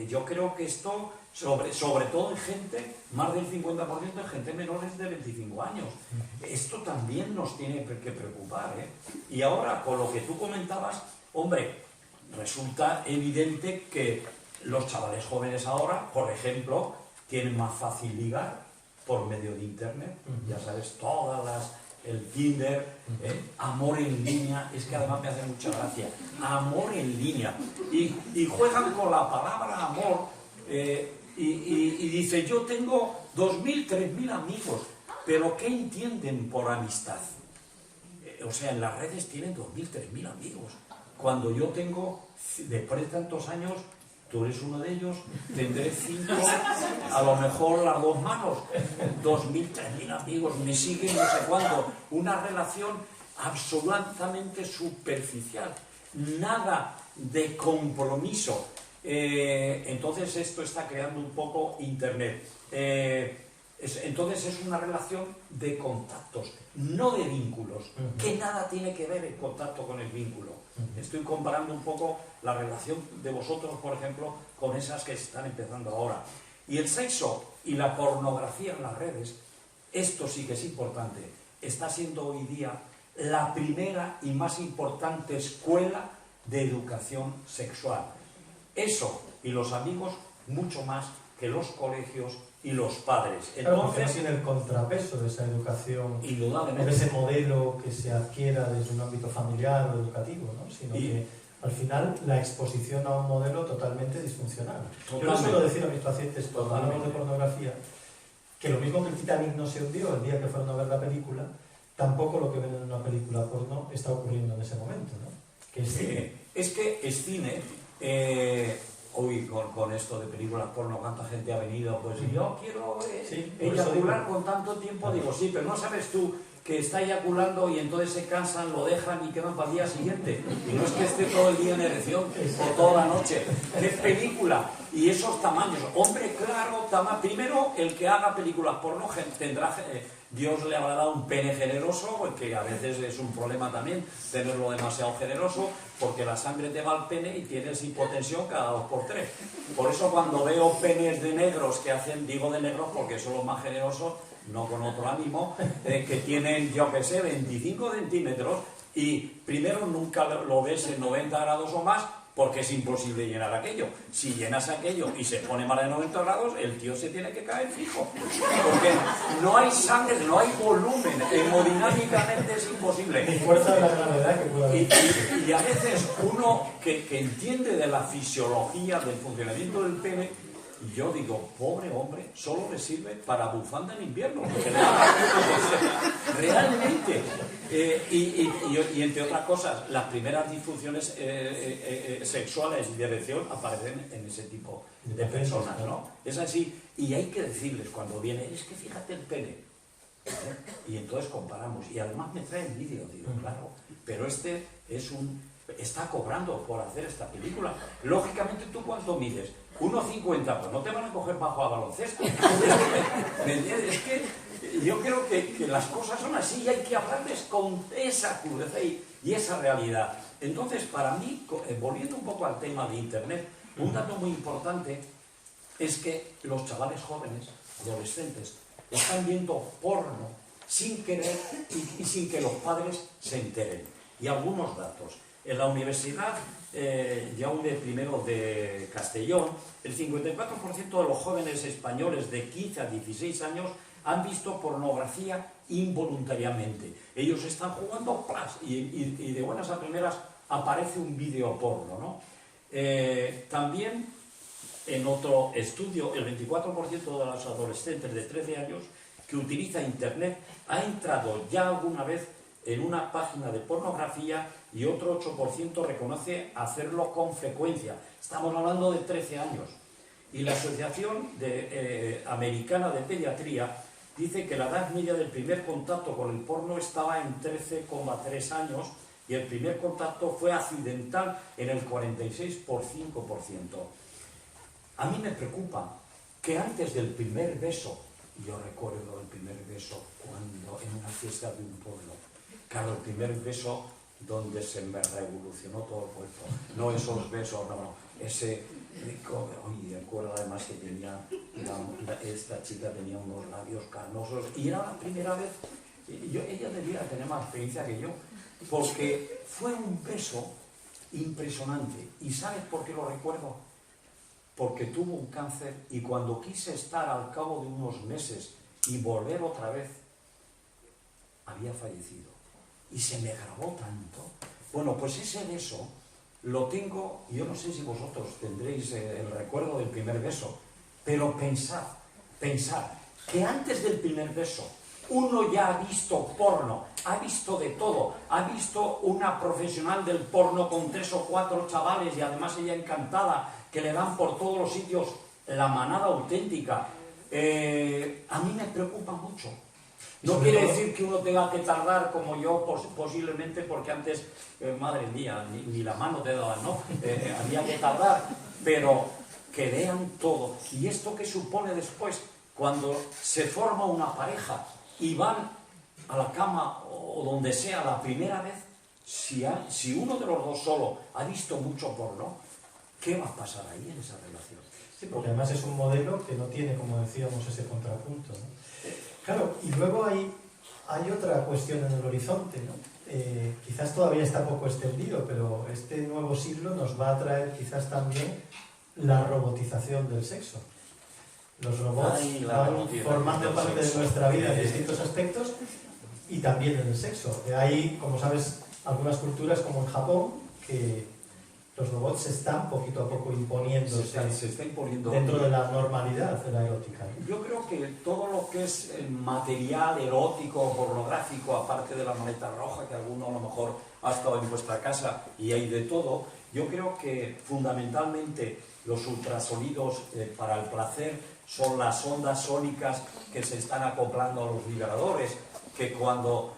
Yo creo que esto, sobre todo en gente, más del 50% en gente menores de 25 años. Esto también nos tiene que preocupar, ¿eh? Y ahora, con lo que tú comentabas, hombre, resulta evidente que los chavales jóvenes ahora, por ejemplo, tienen más fácil ligar por medio de internet. Ya sabes, el Tinder, amor en línea, es que además me hace mucha gracia, amor en línea, y juegan con la palabra amor, y dice, yo tengo 2.000, 3.000 amigos, pero ¿qué entienden por amistad? O sea, en las redes tienen 2.000, 3.000 amigos, cuando yo tengo, después de tantos años, tú eres uno de ellos, tendré 5, a lo mejor las 2 manos, 2.000, 3.000 amigos, me siguen no sé cuándo. Una relación absolutamente superficial, nada de compromiso. Entonces esto está creando un poco Internet. Entonces es una relación de contactos, no de vínculos, que nada tiene que ver el contacto con el vínculo. Estoy comparando un poco la relación de vosotros, por ejemplo, con esas que se están empezando ahora. Y el sexo y la pornografía en las redes, esto sí que es importante, está siendo hoy día la primera y más importante escuela de educación sexual. Eso y los amigos mucho más que los colegios y los padres. Entonces, no tiene el contrapeso de esa educación, indudablemente, de ese modelo que se adquiera desde un ámbito familiar o educativo, ¿no? Sino que al final la exposición a un modelo totalmente disfuncional. Yo no suelo decir a mis pacientes cuando hablamos de pornografía que lo mismo que el Titanic no se hundió el día que fueron a ver la película, tampoco lo que ven en una película porno está ocurriendo en ese momento, ¿no? Que es cine. Es que es cine. Hoy con esto de películas porno, ¿cuánta gente ha venido? Pues yo quiero eyacular con tanto tiempo. Digo, sí, pero no sabes tú que está eyaculando y entonces se cansan, lo dejan y quedan para el día siguiente. Y no es que esté todo el día en erección o toda la noche. ¡Qué película! Y esos tamaños. Hombre, claro, primero el que haga películas porno tendrá... Dios le habrá dado un pene generoso, porque a veces es un problema también tenerlo demasiado generoso, porque la sangre te va al pene y tienes hipotensión cada 2 por 3. Por eso cuando veo penes de negros que hacen, digo de negros porque son los más generosos, no con otro ánimo, que tienen, yo que sé, 25 centímetros, y primero nunca lo ves en 90 grados o más, porque es imposible llenar aquello. Si llenas aquello y se pone más de 90 grados, el tío se tiene que caer fijo. Porque no hay sangre, no hay volumen. Hemodinámicamente es imposible. Ni fuerza de la gravedad que pueda haber. Y a veces uno que entiende de la fisiología, del funcionamiento del pene, yo digo, pobre hombre, solo le sirve para bufanda en invierno. Realmente. Y entre otras cosas, las primeras disfunciones sexuales de erección aparecen en ese tipo de personas, ¿no? Es así. Y hay que decirles cuando viene, es que fíjate el pene. Y entonces comparamos. Y además me traen vídeo, digo, claro, pero este está cobrando por hacer esta película. Lógicamente, ¿tú cuánto mides? 1,50, pues no te van a coger bajo a baloncesto. ¿Me entiendes? Es que yo creo que las cosas son así y hay que hablarles con esa crudeza y esa realidad. Entonces, para mí, volviendo un poco al tema de Internet, un dato muy importante es que los chavales jóvenes, adolescentes, están viendo porno sin querer y sin que los padres se enteren. Y algunos datos. En la Universidad Jaume I de Castellón, el 54% de los jóvenes españoles de 15 a 16 años han visto pornografía involuntariamente. Ellos están jugando y de buenas a primeras aparece un vídeo porno, ¿no? También en otro estudio, el 24% de los adolescentes de 13 años que utiliza Internet ha entrado ya alguna vez en una página de pornografía y otro 8% reconoce hacerlo con frecuencia. Estamos hablando de 13 años. Y la Asociación Americana de Pediatría dice que la edad media del primer contacto con el porno estaba en 13,3 años y el primer contacto fue accidental en el 46%. A mí me preocupa que antes del primer beso, yo recuerdo el primer beso cuando en una fiesta de un pueblo, claro, el primer beso donde se me revolucionó todo el cuerpo, no esos besos, no, ese, oye, recuerdo además que tenía, esta chica tenía unos labios carnosos y era la primera vez, ella debía tener más experiencia que yo, porque fue un beso impresionante. ¿Y sabes por qué lo recuerdo? Porque tuvo un cáncer y cuando quise estar al cabo de unos meses y volver otra vez, había fallecido. Y se me grabó tanto. Bueno, pues ese beso lo tengo, yo no sé si vosotros tendréis el recuerdo del primer beso, pero pensad que antes del primer beso uno ya ha visto porno, ha visto de todo, ha visto una profesional del porno con 3 o 4 chavales y además ella encantada, que le dan por todos los sitios la manada auténtica. A mí me preocupa mucho. No quiere decir que uno tenga que tardar como yo, posiblemente, porque antes, madre mía, ni la mano te daban, ¿no? Había que tardar, pero que vean todo. Y esto que supone después, cuando se forma una pareja y van a la cama o donde sea la primera vez, si uno de los dos solo ha visto mucho porno, ¿qué va a pasar ahí en esa relación? Sí, porque además es un modelo que no tiene, como decíamos, ese contrapunto, ¿no? Claro, y luego hay otra cuestión en el horizonte, ¿no? Quizás todavía está poco extendido, pero este nuevo siglo nos va a traer quizás también la robotización del sexo. Los robots van formando parte de nuestra vida en distintos aspectos y también en el sexo. Hay, como sabes, algunas culturas como en Japón, que los robots se están poquito a poco imponiendo, se está imponiendo dentro de la normalidad de la erótica. Yo creo que todo lo que es material erótico, pornográfico, aparte de la maleta roja, que alguno a lo mejor ha estado en vuestra casa y hay de todo, yo creo que fundamentalmente los ultrasonidos para el placer son las ondas sónicas que se están acoplando a los vibradores, que cuando,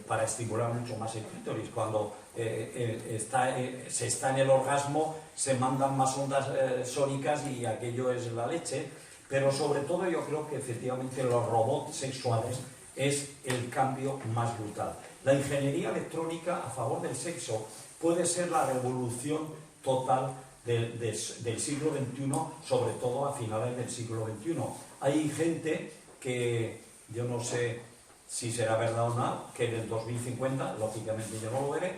para estimular mucho más el clítoris, cuando se está en el orgasmo, se mandan más ondas sónicas y aquello es la leche. Pero sobre todo yo creo que efectivamente los robots sexuales es el cambio más brutal. La ingeniería electrónica a favor del sexo puede ser la revolución total del siglo XXI, sobre todo a finales del siglo XXI. Hay gente que, yo no sé si será verdad o no, que en el 2050, lógicamente yo no lo veré,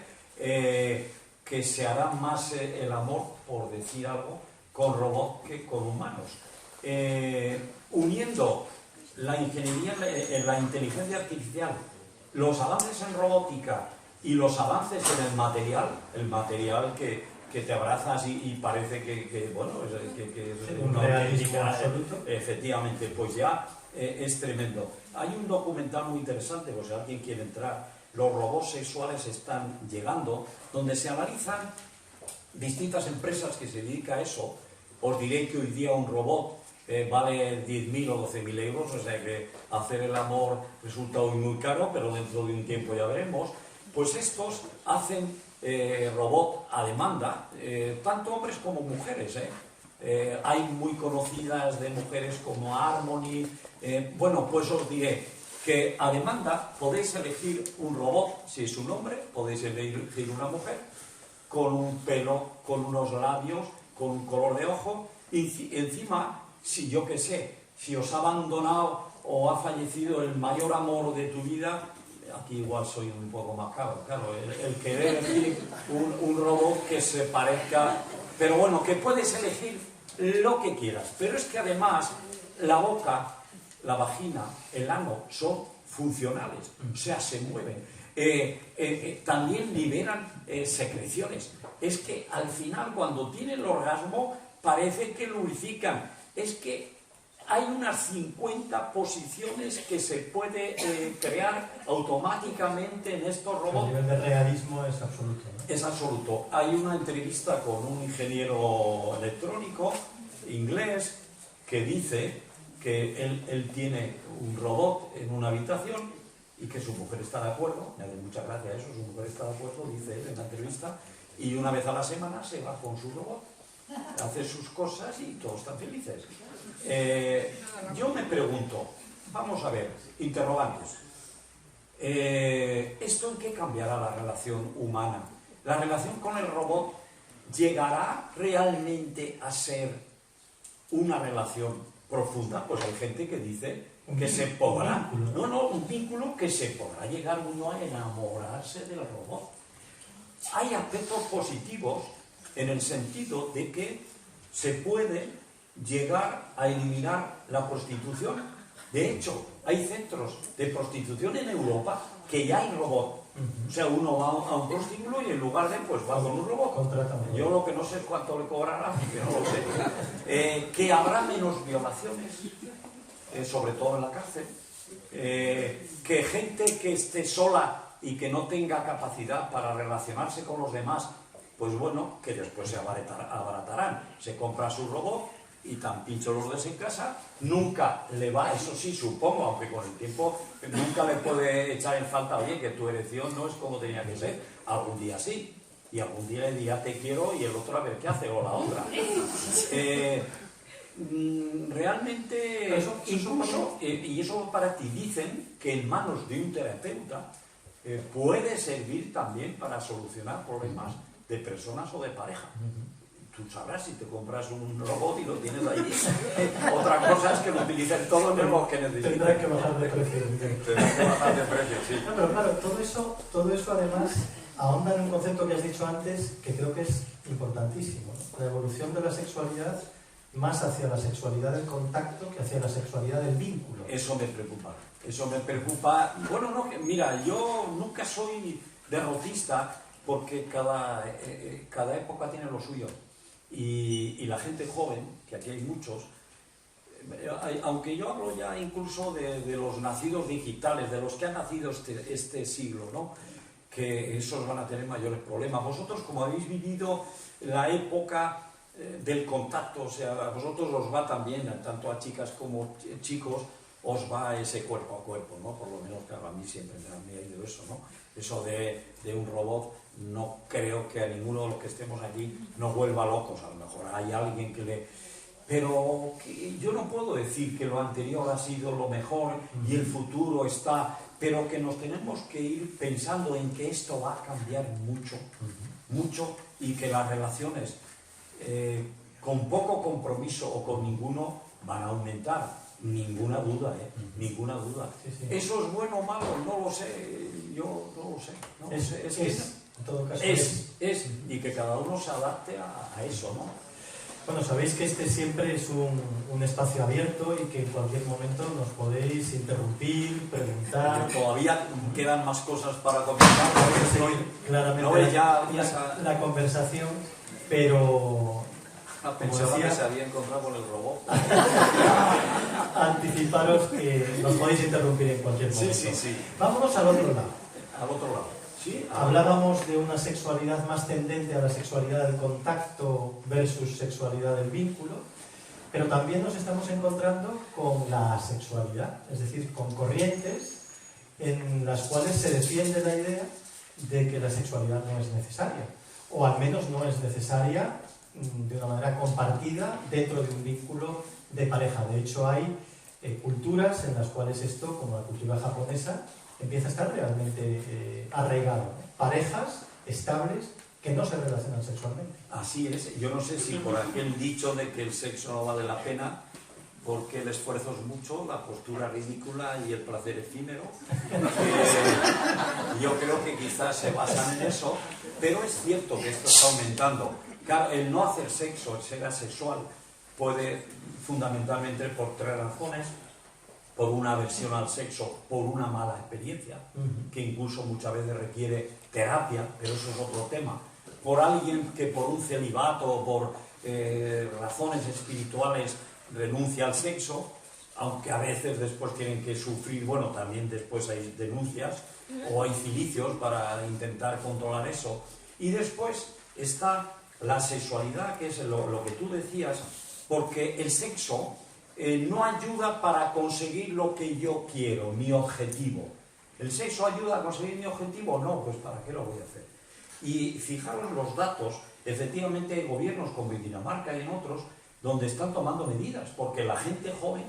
que se hará más el amor, por decir algo, con robots que con humanos. Uniendo la ingeniería, la inteligencia artificial, los avances en robótica y los avances en el material que te abrazas y parece que bueno, que es un realismo absoluto. Efectivamente, pues ya es tremendo. Hay un documental muy interesante, pues si alguien quiere entrar, los robots sexuales están llegando, donde se analizan distintas empresas que se dedican a eso. Os diré que hoy día un robot vale 10.000 o 12.000 euros, o sea que hacer el amor resulta hoy muy caro, pero dentro de un tiempo ya veremos. Pues estos hacen robot a demanda, tanto hombres como mujeres. Hay muy conocidas de mujeres como Harmony. Bueno, pues os diré que a demanda podéis elegir un robot, si es un hombre, podéis elegir una mujer, con un pelo, con unos labios, con un color de ojo, y encima, si yo qué sé, si os ha abandonado o ha fallecido el mayor amor de tu vida, aquí igual soy un poco más caro, claro, el querer elegir un robot que se parezca, pero bueno, que puedes elegir lo que quieras, pero es que además la boca, la vagina, el ano son funcionales, o sea, se mueven, también liberan secreciones. Es que al final, cuando tienen el orgasmo, parece que lubrifican. Es que hay unas 50 posiciones que se puede crear automáticamente en estos robots. El nivel de realismo es absoluto, ¿no? Es absoluto. Hay una entrevista con un ingeniero electrónico inglés que dice que él tiene un robot en una habitación y que su mujer está de acuerdo. Me hace mucha gracia eso, su mujer está de acuerdo, dice él en la entrevista, y una vez a la semana se va con su robot, hace sus cosas y todos están felices. Yo me pregunto, vamos a ver, interrogantes. ¿Esto en qué cambiará la relación humana? ¿La relación con el robot llegará realmente a ser una relación profunda? Pues hay gente que dice que se podrá, un vínculo que se podrá llegar uno a enamorarse del robot. Hay aspectos positivos en el sentido de que se puede llegar a eliminar la prostitución. De hecho, hay centros de prostitución en Europa que ya hay robot. O sea, uno va a un prostíbulo y en lugar de, pues va con un robot. Yo lo que no sé es cuánto le cobrará, porque no lo sé. Que habrá menos violaciones, sobre todo en la cárcel. Que gente que esté sola y que no tenga capacidad para relacionarse con los demás, pues bueno, que después se abaratarán. Se compra su robot y tan pincho los des en casa, nunca le va, eso sí, supongo, aunque con el tiempo nunca le puede echar en falta, oye, que tu erección no es como tenía que ser. Algún día sí, y algún día le dirá te quiero y el otro a ver qué hace, o la otra. Realmente, incluso, y eso para ti, dicen que en manos de un terapeuta puede servir también para solucionar problemas de personas o de pareja. Tú sabrás si te compras un robot y lo tienes allí. Otra cosa es que lo utilicen todo en el robot que necesitas. Tendrás que bajar de precio. Tendrás que bajar de precio, sí. No, pero claro, todo eso además ahonda en un concepto que has dicho antes que creo que es importantísimo, ¿no? La evolución de la sexualidad más hacia la sexualidad del contacto que hacia la sexualidad del vínculo. Eso me preocupa. Eso me preocupa. Bueno, no, mira, yo nunca soy derrotista porque cada época tiene lo suyo. Y la gente joven, que aquí hay muchos, aunque yo hablo ya incluso de los nacidos digitales, de los que han nacido este siglo, ¿no? Que esos van a tener mayores problemas. Vosotros, como habéis vivido la época del contacto, o sea, a vosotros os va también, tanto a chicas como chicos, os va ese cuerpo a cuerpo, ¿no? Por lo menos que a mí siempre me ha ido eso, ¿no? Eso de un robot, no creo que a ninguno de los que estemos aquí nos vuelva locos. A lo mejor hay alguien que le... Pero yo no puedo decir que lo anterior ha sido lo mejor y el futuro está... Pero que nos tenemos que ir pensando en que esto va a cambiar mucho, mucho, y que las relaciones con poco compromiso o con ninguno van a aumentar. Ninguna duda, ninguna duda. Sí, sí. ¿Eso es bueno o malo? No lo sé, yo no lo sé. No lo sé. En todo caso es, y que cada uno se adapte a eso, ¿no? Bueno, sabéis que este siempre es un espacio abierto y que en cualquier momento nos podéis interrumpir, preguntar. Todavía quedan más cosas para comentar. Claramente ya la conversación, pero pensaba decía, que se había encontrado con el robot. Anticiparos que nos podéis interrumpir en cualquier momento. Sí. Vámonos al otro lado. Al otro lado. ¿Sí? Hablábamos de una sexualidad más tendente a la sexualidad del contacto versus sexualidad del vínculo, pero también nos estamos encontrando con la asexualidad, es decir, con corrientes en las cuales se defiende la idea de que la sexualidad no es necesaria, o al menos no es necesaria de una manera compartida dentro de un vínculo de pareja. De hecho, hay culturas en las cuales esto, como la cultura japonesa, empieza a estar realmente arraigado, ¿no? Parejas estables que no se relacionan sexualmente. Así es. Yo no sé si por aquel dicho de que el sexo no vale la pena, porque el esfuerzo es mucho, la postura ridícula y el placer efímero. Yo creo que quizás se basan en eso, pero es cierto que esto está aumentando. Claro, el no hacer sexo, el ser asexual, puede fundamentalmente por tres razones. Por una aversión al sexo, por una mala experiencia, que incluso muchas veces requiere terapia, pero eso es otro tema. Por alguien que por un celibato o por razones espirituales renuncia al sexo, aunque a veces después tienen que sufrir, bueno, también después hay denuncias o hay cilicios para intentar controlar eso. Y después está la sexualidad, que es lo que tú decías, porque el sexo no ayuda para conseguir lo que yo quiero, mi objetivo. ¿El sexo ayuda a conseguir mi objetivo? No, pues ¿para qué lo voy a hacer? Y fijaros los datos, efectivamente hay gobiernos como en Dinamarca y en otros, donde están tomando medidas, porque la gente joven,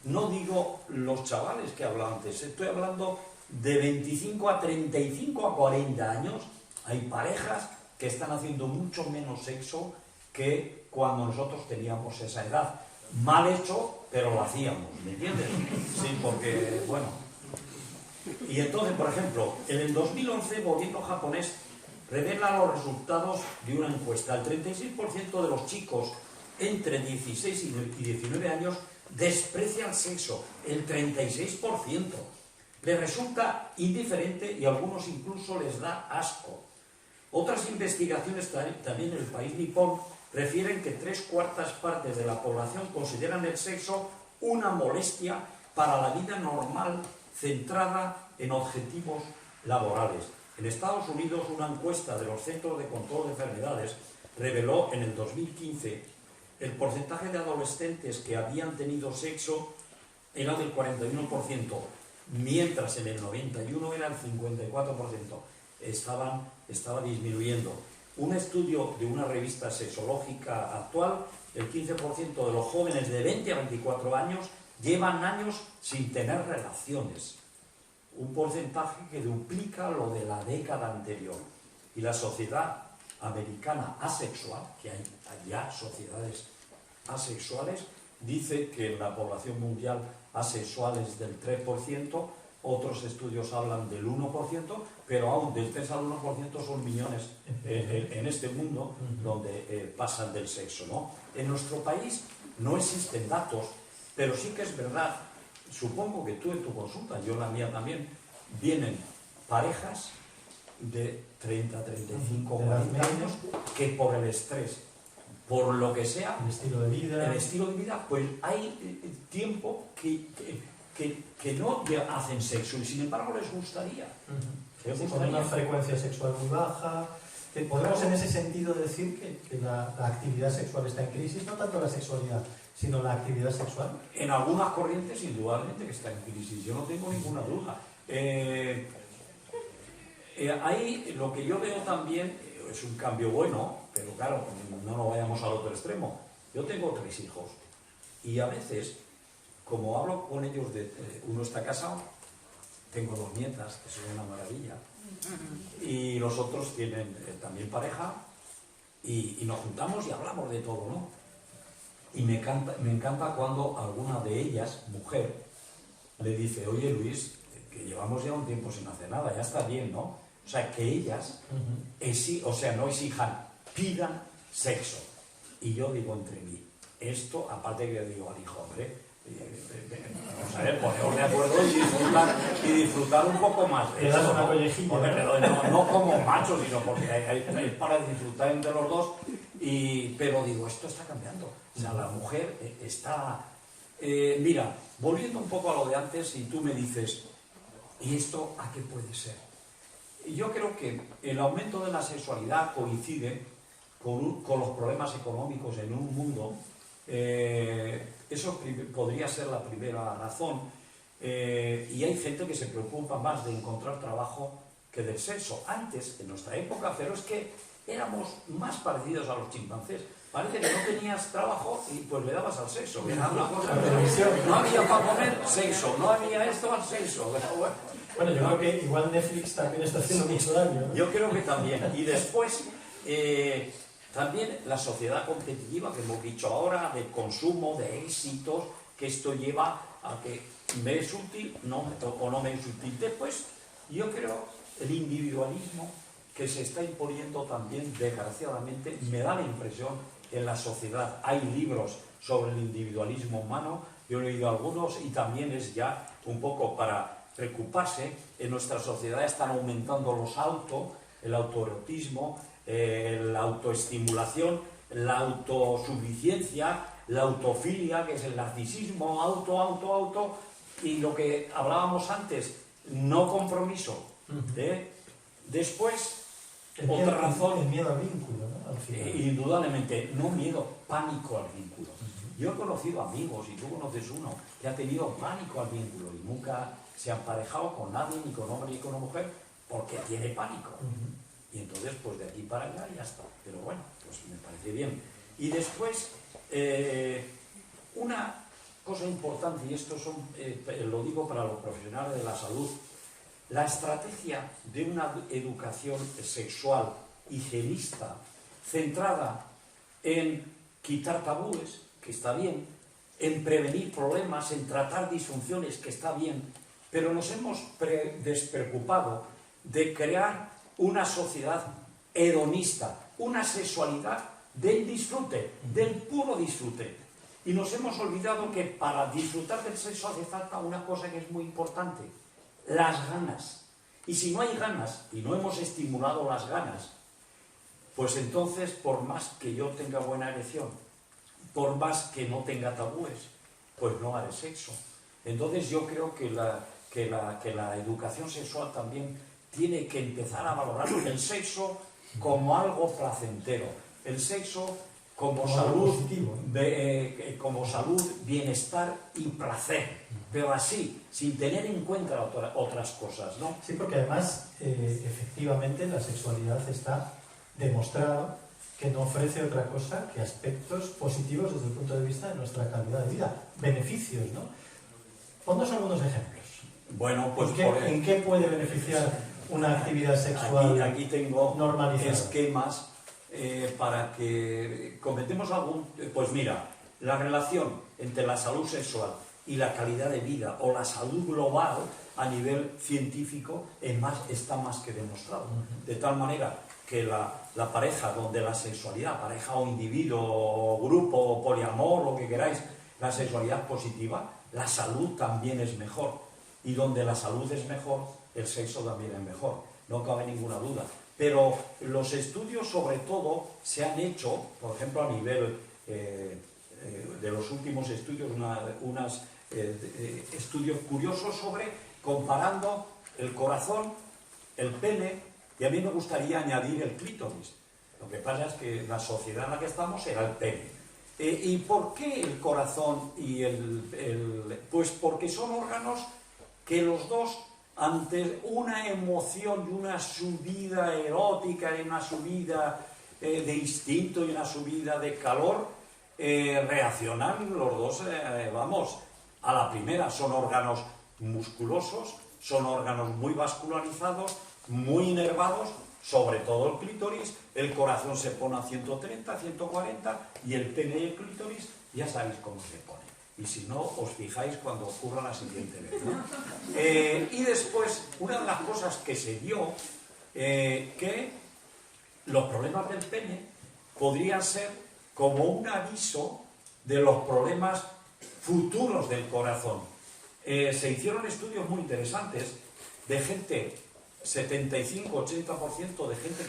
no digo los chavales que hablaba antes, estoy hablando de 25 a 35 a 40 años, hay parejas que están haciendo mucho menos sexo que cuando nosotros teníamos esa edad. Mal hecho, pero lo hacíamos, ¿me entiendes? Sí, porque, bueno. Y entonces, por ejemplo, en el 2011 el gobierno japonés revela los resultados de una encuesta. El 36% de los chicos entre 16 y 19 años desprecia el sexo, el 36%. Les resulta indiferente y a algunos incluso les da asco. Otras investigaciones también en el país nipón refieren que 3/4 partes de la población consideran el sexo una molestia para la vida normal centrada en objetivos laborales. En Estados Unidos, una encuesta de los Centros de Control de Enfermedades reveló en el 2015 el porcentaje de adolescentes que habían tenido sexo era del 41%, mientras en el 91 era el 54%. Estaba disminuyendo. Un estudio de una revista sexológica actual, el 15% de los jóvenes de 20 a 24 años llevan años sin tener relaciones. Un porcentaje que duplica lo de la década anterior. Y la sociedad americana asexual, que hay ya sociedades asexuales, dice que en la población mundial asexual es del 3%, otros estudios hablan del 1%, pero aún del 3 al 1% son millones en este mundo donde pasan del sexo, ¿no? En nuestro país no existen datos, pero sí que es verdad, supongo que tú en tu consulta, yo en la mía también, vienen parejas de 30, 35, 40 años que por el estrés, por lo que sea, el estilo de vida, pues hay tiempo que no hacen sexo y sin embargo les gustaría. Con una frecuencia sexual muy baja. Podemos en ese sentido decir que la actividad sexual está en crisis, no tanto la sexualidad, sino la actividad sexual. En algunas corrientes, indudablemente, que está en crisis, yo no tengo ninguna duda. Ahí lo que yo veo también es un cambio bueno, pero claro, no nos vayamos al otro extremo. Yo tengo 3 hijos y a veces, como hablo con ellos, uno está casado, tengo 2 nietas, que son una maravilla, y los otros tienen también pareja, y nos juntamos y hablamos de todo, ¿no? Y me encanta cuando alguna de ellas, mujer, le dice, oye Luis, que llevamos ya un tiempo sin hacer nada, ya está bien, ¿no? O sea, que ellas, no exijan, pidan sexo. Y yo digo entre mí, esto, aparte que yo digo al hijo, hombre, vamos a ver, poneros de acuerdo y disfrutar un poco más. Le das una collejilla. Pero no como machos, sino porque hay para disfrutar entre los dos. Pero digo, esto está cambiando. O sea, la mujer está... mira, volviendo un poco a lo de antes, y tú me dices, ¿y esto a qué puede ser? Yo creo que el aumento de la sexualidad coincide con los problemas económicos en un mundo. Eso podría ser la primera razón. Y hay gente que se preocupa más de encontrar trabajo que del sexo. Antes, en nuestra época, pero es que éramos más parecidos a los chimpancés. Parece que no tenías trabajo y pues le dabas al sexo. No había para comer, sexo. No había esto, al sexo. Bueno, yo creo que igual Netflix también está haciendo mucho daño, ¿no? Yo creo que también. Y después, también la sociedad competitiva que hemos dicho ahora, de consumo, de éxitos, que esto lleva a que me es útil o no me es útil. Después, yo creo el individualismo que se está imponiendo también, desgraciadamente, me da la impresión en la sociedad. Hay libros sobre el individualismo humano, yo he leído algunos y también es ya un poco para preocuparse. En nuestra sociedad están aumentando el autoerotismo, la autoestimulación, la autosuficiencia, la autofilia, que es el narcisismo, auto, y lo que hablábamos antes, no compromiso. Después, otra razón... El miedo al vínculo, ¿no? Al final. Indudablemente, no miedo, pánico al vínculo. Yo he conocido amigos, y tú conoces uno, que ha tenido pánico al vínculo y nunca se ha emparejado con nadie, ni con hombre ni con mujer, porque tiene pánico. Y entonces, pues de aquí para allá ya está. Pero bueno, pues me parece bien. Y después, una cosa importante, y esto lo digo para los profesionales de la salud, la estrategia de una educación sexual higienista, centrada en quitar tabúes, que está bien, en prevenir problemas, en tratar disfunciones, que está bien, pero nos hemos despreocupado de crear una sociedad hedonista, una sexualidad del disfrute, del puro disfrute. Y nos hemos olvidado que para disfrutar del sexo hace falta una cosa que es muy importante, las ganas. Y si no hay ganas, y no hemos estimulado las ganas, pues entonces, por más que yo tenga buena erección, por más que no tenga tabúes, pues no haré sexo. Entonces yo creo que la educación sexual también tiene que empezar a valorar el sexo como algo placentero, el sexo como salud, positivo, como salud, bienestar y placer, pero así, sin tener en cuenta otras cosas, ¿no? Sí, porque además, efectivamente, la sexualidad está demostrado que no ofrece otra cosa que aspectos positivos desde el punto de vista de nuestra calidad de vida, beneficios, ¿no? Ponnos algunos ejemplos. Bueno, pues ¿En qué puede beneficiar una actividad sexual aquí tengo normalizada? Esquemas para que cometemos algún... Pues mira, la relación entre la salud sexual y la calidad de vida, o la salud global a nivel científico, está más que demostrado. De tal manera que la pareja, donde la sexualidad, pareja o individuo, o grupo, o poliamor, lo que queráis, la sexualidad positiva, la salud también es mejor. Y donde la salud es mejor, el sexo también es mejor. No cabe ninguna duda. Pero los estudios, sobre todo, se han hecho, por ejemplo, a nivel de los últimos estudios, unos estudios curiosos sobre comparando el corazón, el pene, y a mí me gustaría añadir el clítoris. Lo que pasa es que la sociedad en la que estamos era el pene. ¿Y por qué el corazón y pues porque son órganos que los dos, ante una emoción y una subida erótica y una subida de instinto y una subida de calor, reaccionan los dos, vamos, a la primera. Son órganos musculosos, son órganos muy vascularizados, muy inervados, sobre todo el clítoris. El corazón se pone a 130, 140 y el pene y el clítoris ya sabéis cómo se pone. Y si no, os fijáis cuando ocurra la siguiente vez, ¿no? Y después, una de las cosas que se dio, que los problemas del pene podrían ser como un aviso de los problemas futuros del corazón. Se hicieron estudios muy interesantes de gente, 75-80% de gente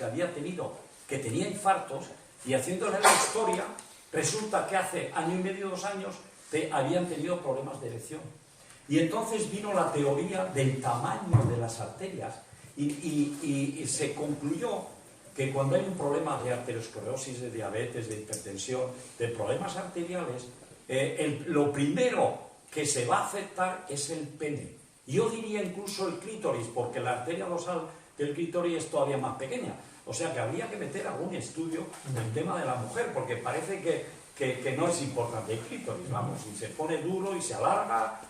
que tenía infartos, y haciéndole la historia, resulta que hace año y medio, 2 años, habían tenido problemas de erección. Y entonces vino la teoría del tamaño de las arterias y se concluyó que cuando hay un problema de arteriosclerosis, de diabetes, de hipertensión, de problemas arteriales, lo primero que se va a afectar es el pene. Yo diría incluso el clítoris, porque la arteria dorsal del clítoris es todavía más pequeña. O sea que habría que meter algún estudio en el tema de la mujer, porque parece que no es importante el clítoris, vamos, y se pone duro y se alarga,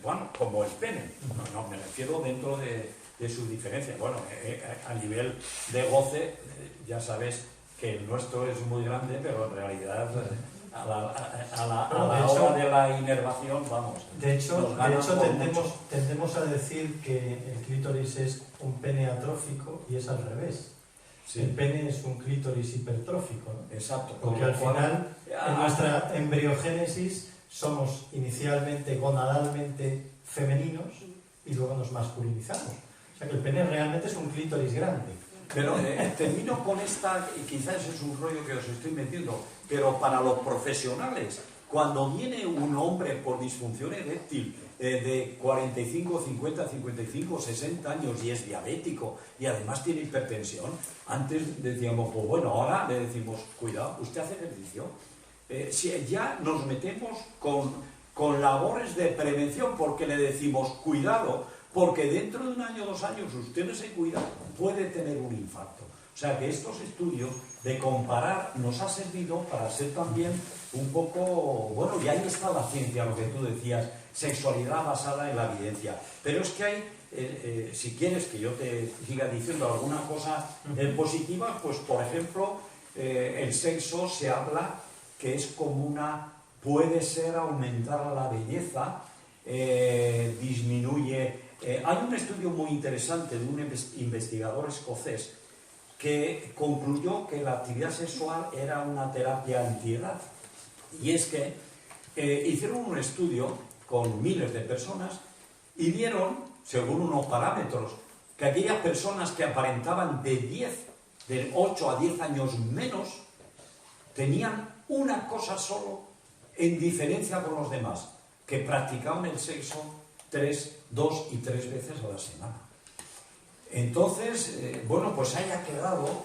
bueno, como el pene. No, me refiero dentro de sus diferencias. Bueno, a nivel de goce, ya sabes que el nuestro es muy grande, pero en realidad a la hora de la inervación, vamos. De hecho tendemos a decir que el clítoris es un pene atrófico y es al revés. Sí. El pene es un clítoris hipertrófico, ¿no? Exacto. Porque al final, en nuestra embriogénesis, somos inicialmente gonadalmente femeninos y luego nos masculinizamos. O sea que el pene realmente es un clítoris grande. Pero termino con esta, y quizás es un rollo que os estoy metiendo, pero para los profesionales, cuando viene un hombre por disfunción eréctil de 45, 50, 55, 60 años y es diabético y además tiene hipertensión, antes decíamos, pues bueno, ahora le decimos, cuidado, usted hace ejercicio. Si ya nos metemos con labores de prevención, porque le decimos, cuidado, porque dentro de 1 año, 2 años, usted no se cuida, puede tener un infarto. O sea que estos estudios de comparar nos ha servido para ser también un poco, bueno, y ahí está la ciencia, lo que tú decías, sexualidad basada en la evidencia. Pero es que hay, si quieres que yo te siga diciendo alguna cosa positiva, pues por ejemplo, el sexo se habla que es como puede ser aumentar la belleza, disminuye. Hay un estudio muy interesante de un investigador escocés que concluyó que la actividad sexual era una terapia antiedad. Y es que hicieron un estudio con miles de personas y vieron, según unos parámetros, que aquellas personas que aparentaban de 8 a 10 años menos, tenían una cosa solo en diferencia con los demás, que practicaban el sexo 2 y 3 veces a la semana. Entonces, bueno, pues haya quedado.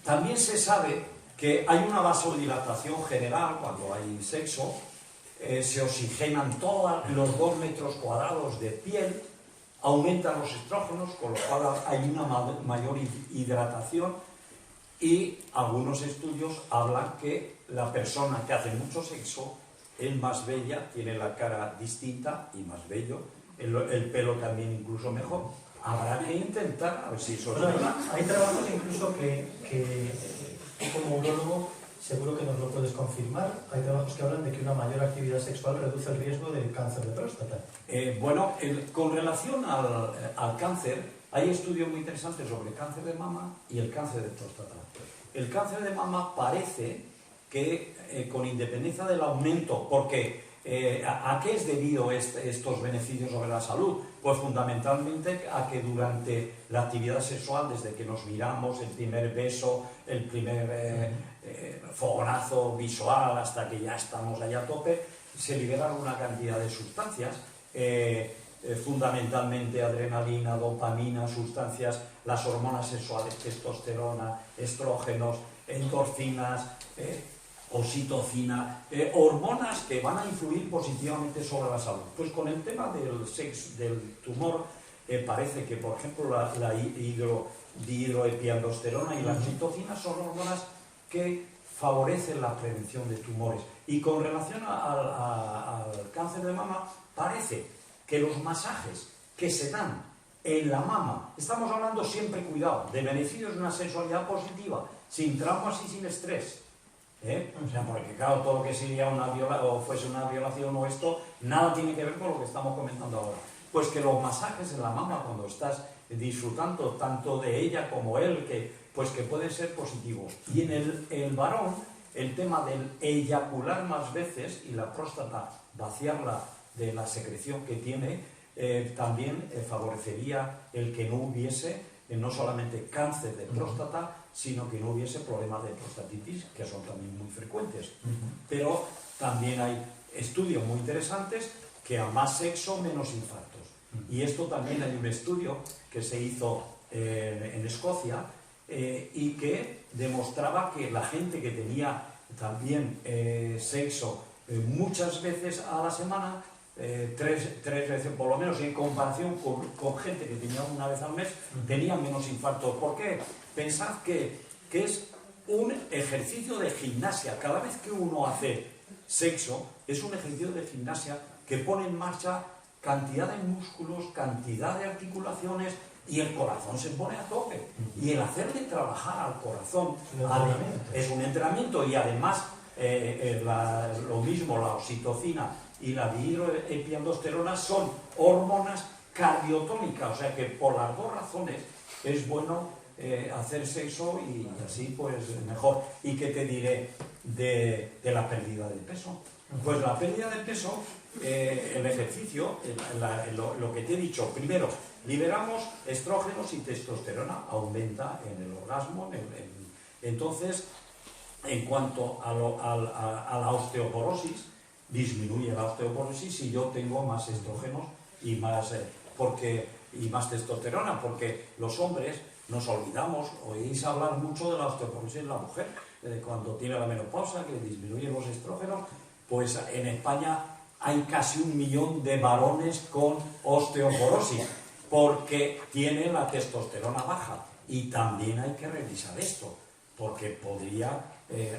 También se sabe que hay una vasodilatación general cuando hay sexo, se oxigenan todos los 2 metros cuadrados de piel, aumentan los estrógenos, con lo cual hay una mayor hidratación, y algunos estudios hablan que la persona que hace mucho sexo es más bella, tiene la cara distinta y más bello, el pelo también incluso mejor. Habrá que intentar, a ver si eso es verdad. Hay trabajos incluso que como urólogo seguro que nos lo puedes confirmar. Hay trabajos que hablan de que una mayor actividad sexual reduce el riesgo de cáncer de próstata. Bueno, con relación al cáncer, hay estudios muy interesantes sobre el cáncer de mama y el cáncer de próstata. El cáncer de mama parece que, con independencia del aumento, porque ¿a qué es debido estos beneficios sobre la salud? Pues fundamentalmente a que durante la actividad sexual, desde que nos miramos, el primer beso, el primer fogonazo visual, hasta que ya estamos allá a tope, se liberan una cantidad de sustancias, fundamentalmente adrenalina, dopamina, sustancias, las hormonas sexuales, testosterona, estrógenos, endorfinas, oxitocina, hormonas que van a influir positivamente sobre la salud. Pues con el tema del sexo, del tumor, parece que, por ejemplo, la dihidroepiandrosterona y la oxitocina son hormonas que favorecen la prevención de tumores. Y con relación al cáncer de mama, parece que los masajes que se dan en la mama, estamos hablando siempre, cuidado, de beneficios de una sexualidad positiva, sin traumas y sin estrés. O sea, porque claro, todo lo que sería fuese una violación o esto, nada tiene que ver con lo que estamos comentando ahora. Pues que los masajes en la mama, cuando estás disfrutando tanto de ella como él, pues que pueden ser positivos. Y en el varón, el tema del eyacular más veces y la próstata vaciarla de la secreción que tiene, también favorecería el que no hubiese no solamente cáncer de próstata, sino que no hubiese problemas de prostatitis, que son también muy frecuentes. Pero también hay estudios muy interesantes que a más sexo, menos infartos. Y esto también hay un estudio que se hizo en Escocia y que demostraba que la gente que tenía también sexo muchas veces a la semana, tres veces por lo menos, y en comparación con gente que tenía una vez al mes, tenía menos infartos. ¿Por qué? Pensad que es un ejercicio de gimnasia. Cada vez que uno hace sexo, es un ejercicio de gimnasia que pone en marcha cantidad de músculos, cantidad de articulaciones, y el corazón se pone a tope. Y el hacerle trabajar al corazón es un entrenamiento, y además lo mismo, la oxitocina y la dihidroepiandrosterona son hormonas cardiotónicas, o sea que por las dos razones es bueno hacer sexo, y así pues mejor. ¿Y qué te diré de la pérdida de peso? Pues la pérdida de peso, el ejercicio, lo que te he dicho, primero, liberamos estrógenos y testosterona, aumenta en el orgasmo, entonces, en cuanto a la osteoporosis, disminuye la osteoporosis si yo tengo más estrógenos y más testosterona, porque los hombres nos olvidamos, oís hablar mucho de la osteoporosis en la mujer, cuando tiene la menopausa, que disminuyen los estrógenos. Pues en España hay casi 1 millón de varones con osteoporosis, porque tienen la testosterona baja. Y también hay que revisar esto, porque podría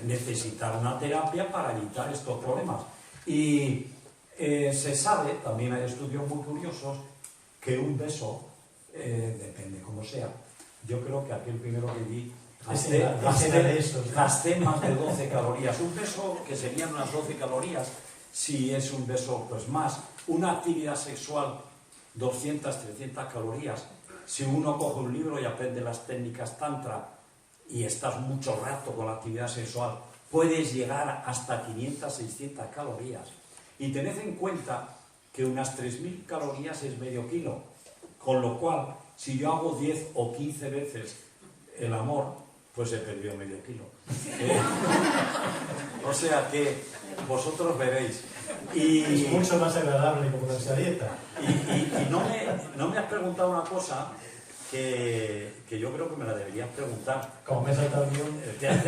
necesitar una terapia para evitar estos problemas. Y se sabe, también hay estudios muy curiosos, que un beso, depende cómo sea, yo creo que aquel primero que vi, gasté más de 12 calorías. Un beso que serían unas 12 calorías, si es un beso pues más. Una actividad sexual, 200, 300 calorías. Si uno coge un libro y aprende las técnicas tantra y estás mucho rato con la actividad sexual, puedes llegar hasta 500, 600 calorías. Y tened en cuenta que unas 3.000 calorías es medio kilo, con lo cual, si yo hago 10 o 15 veces el amor, pues he perdido medio kilo. O sea que vosotros veréis. Y es mucho más agradable como esa dieta. Y no me has preguntado una cosa que yo creo que me la deberías preguntar. Como me he saltado yo.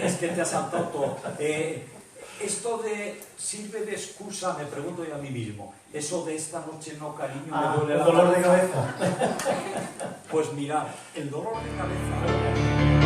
Es que te has saltado todo. Esto de sirve de excusa, me pregunto yo a mí mismo. Eso de esta noche no, cariño, me duele el la dolor de cabeza. cabeza. Pues mirad, el dolor de cabeza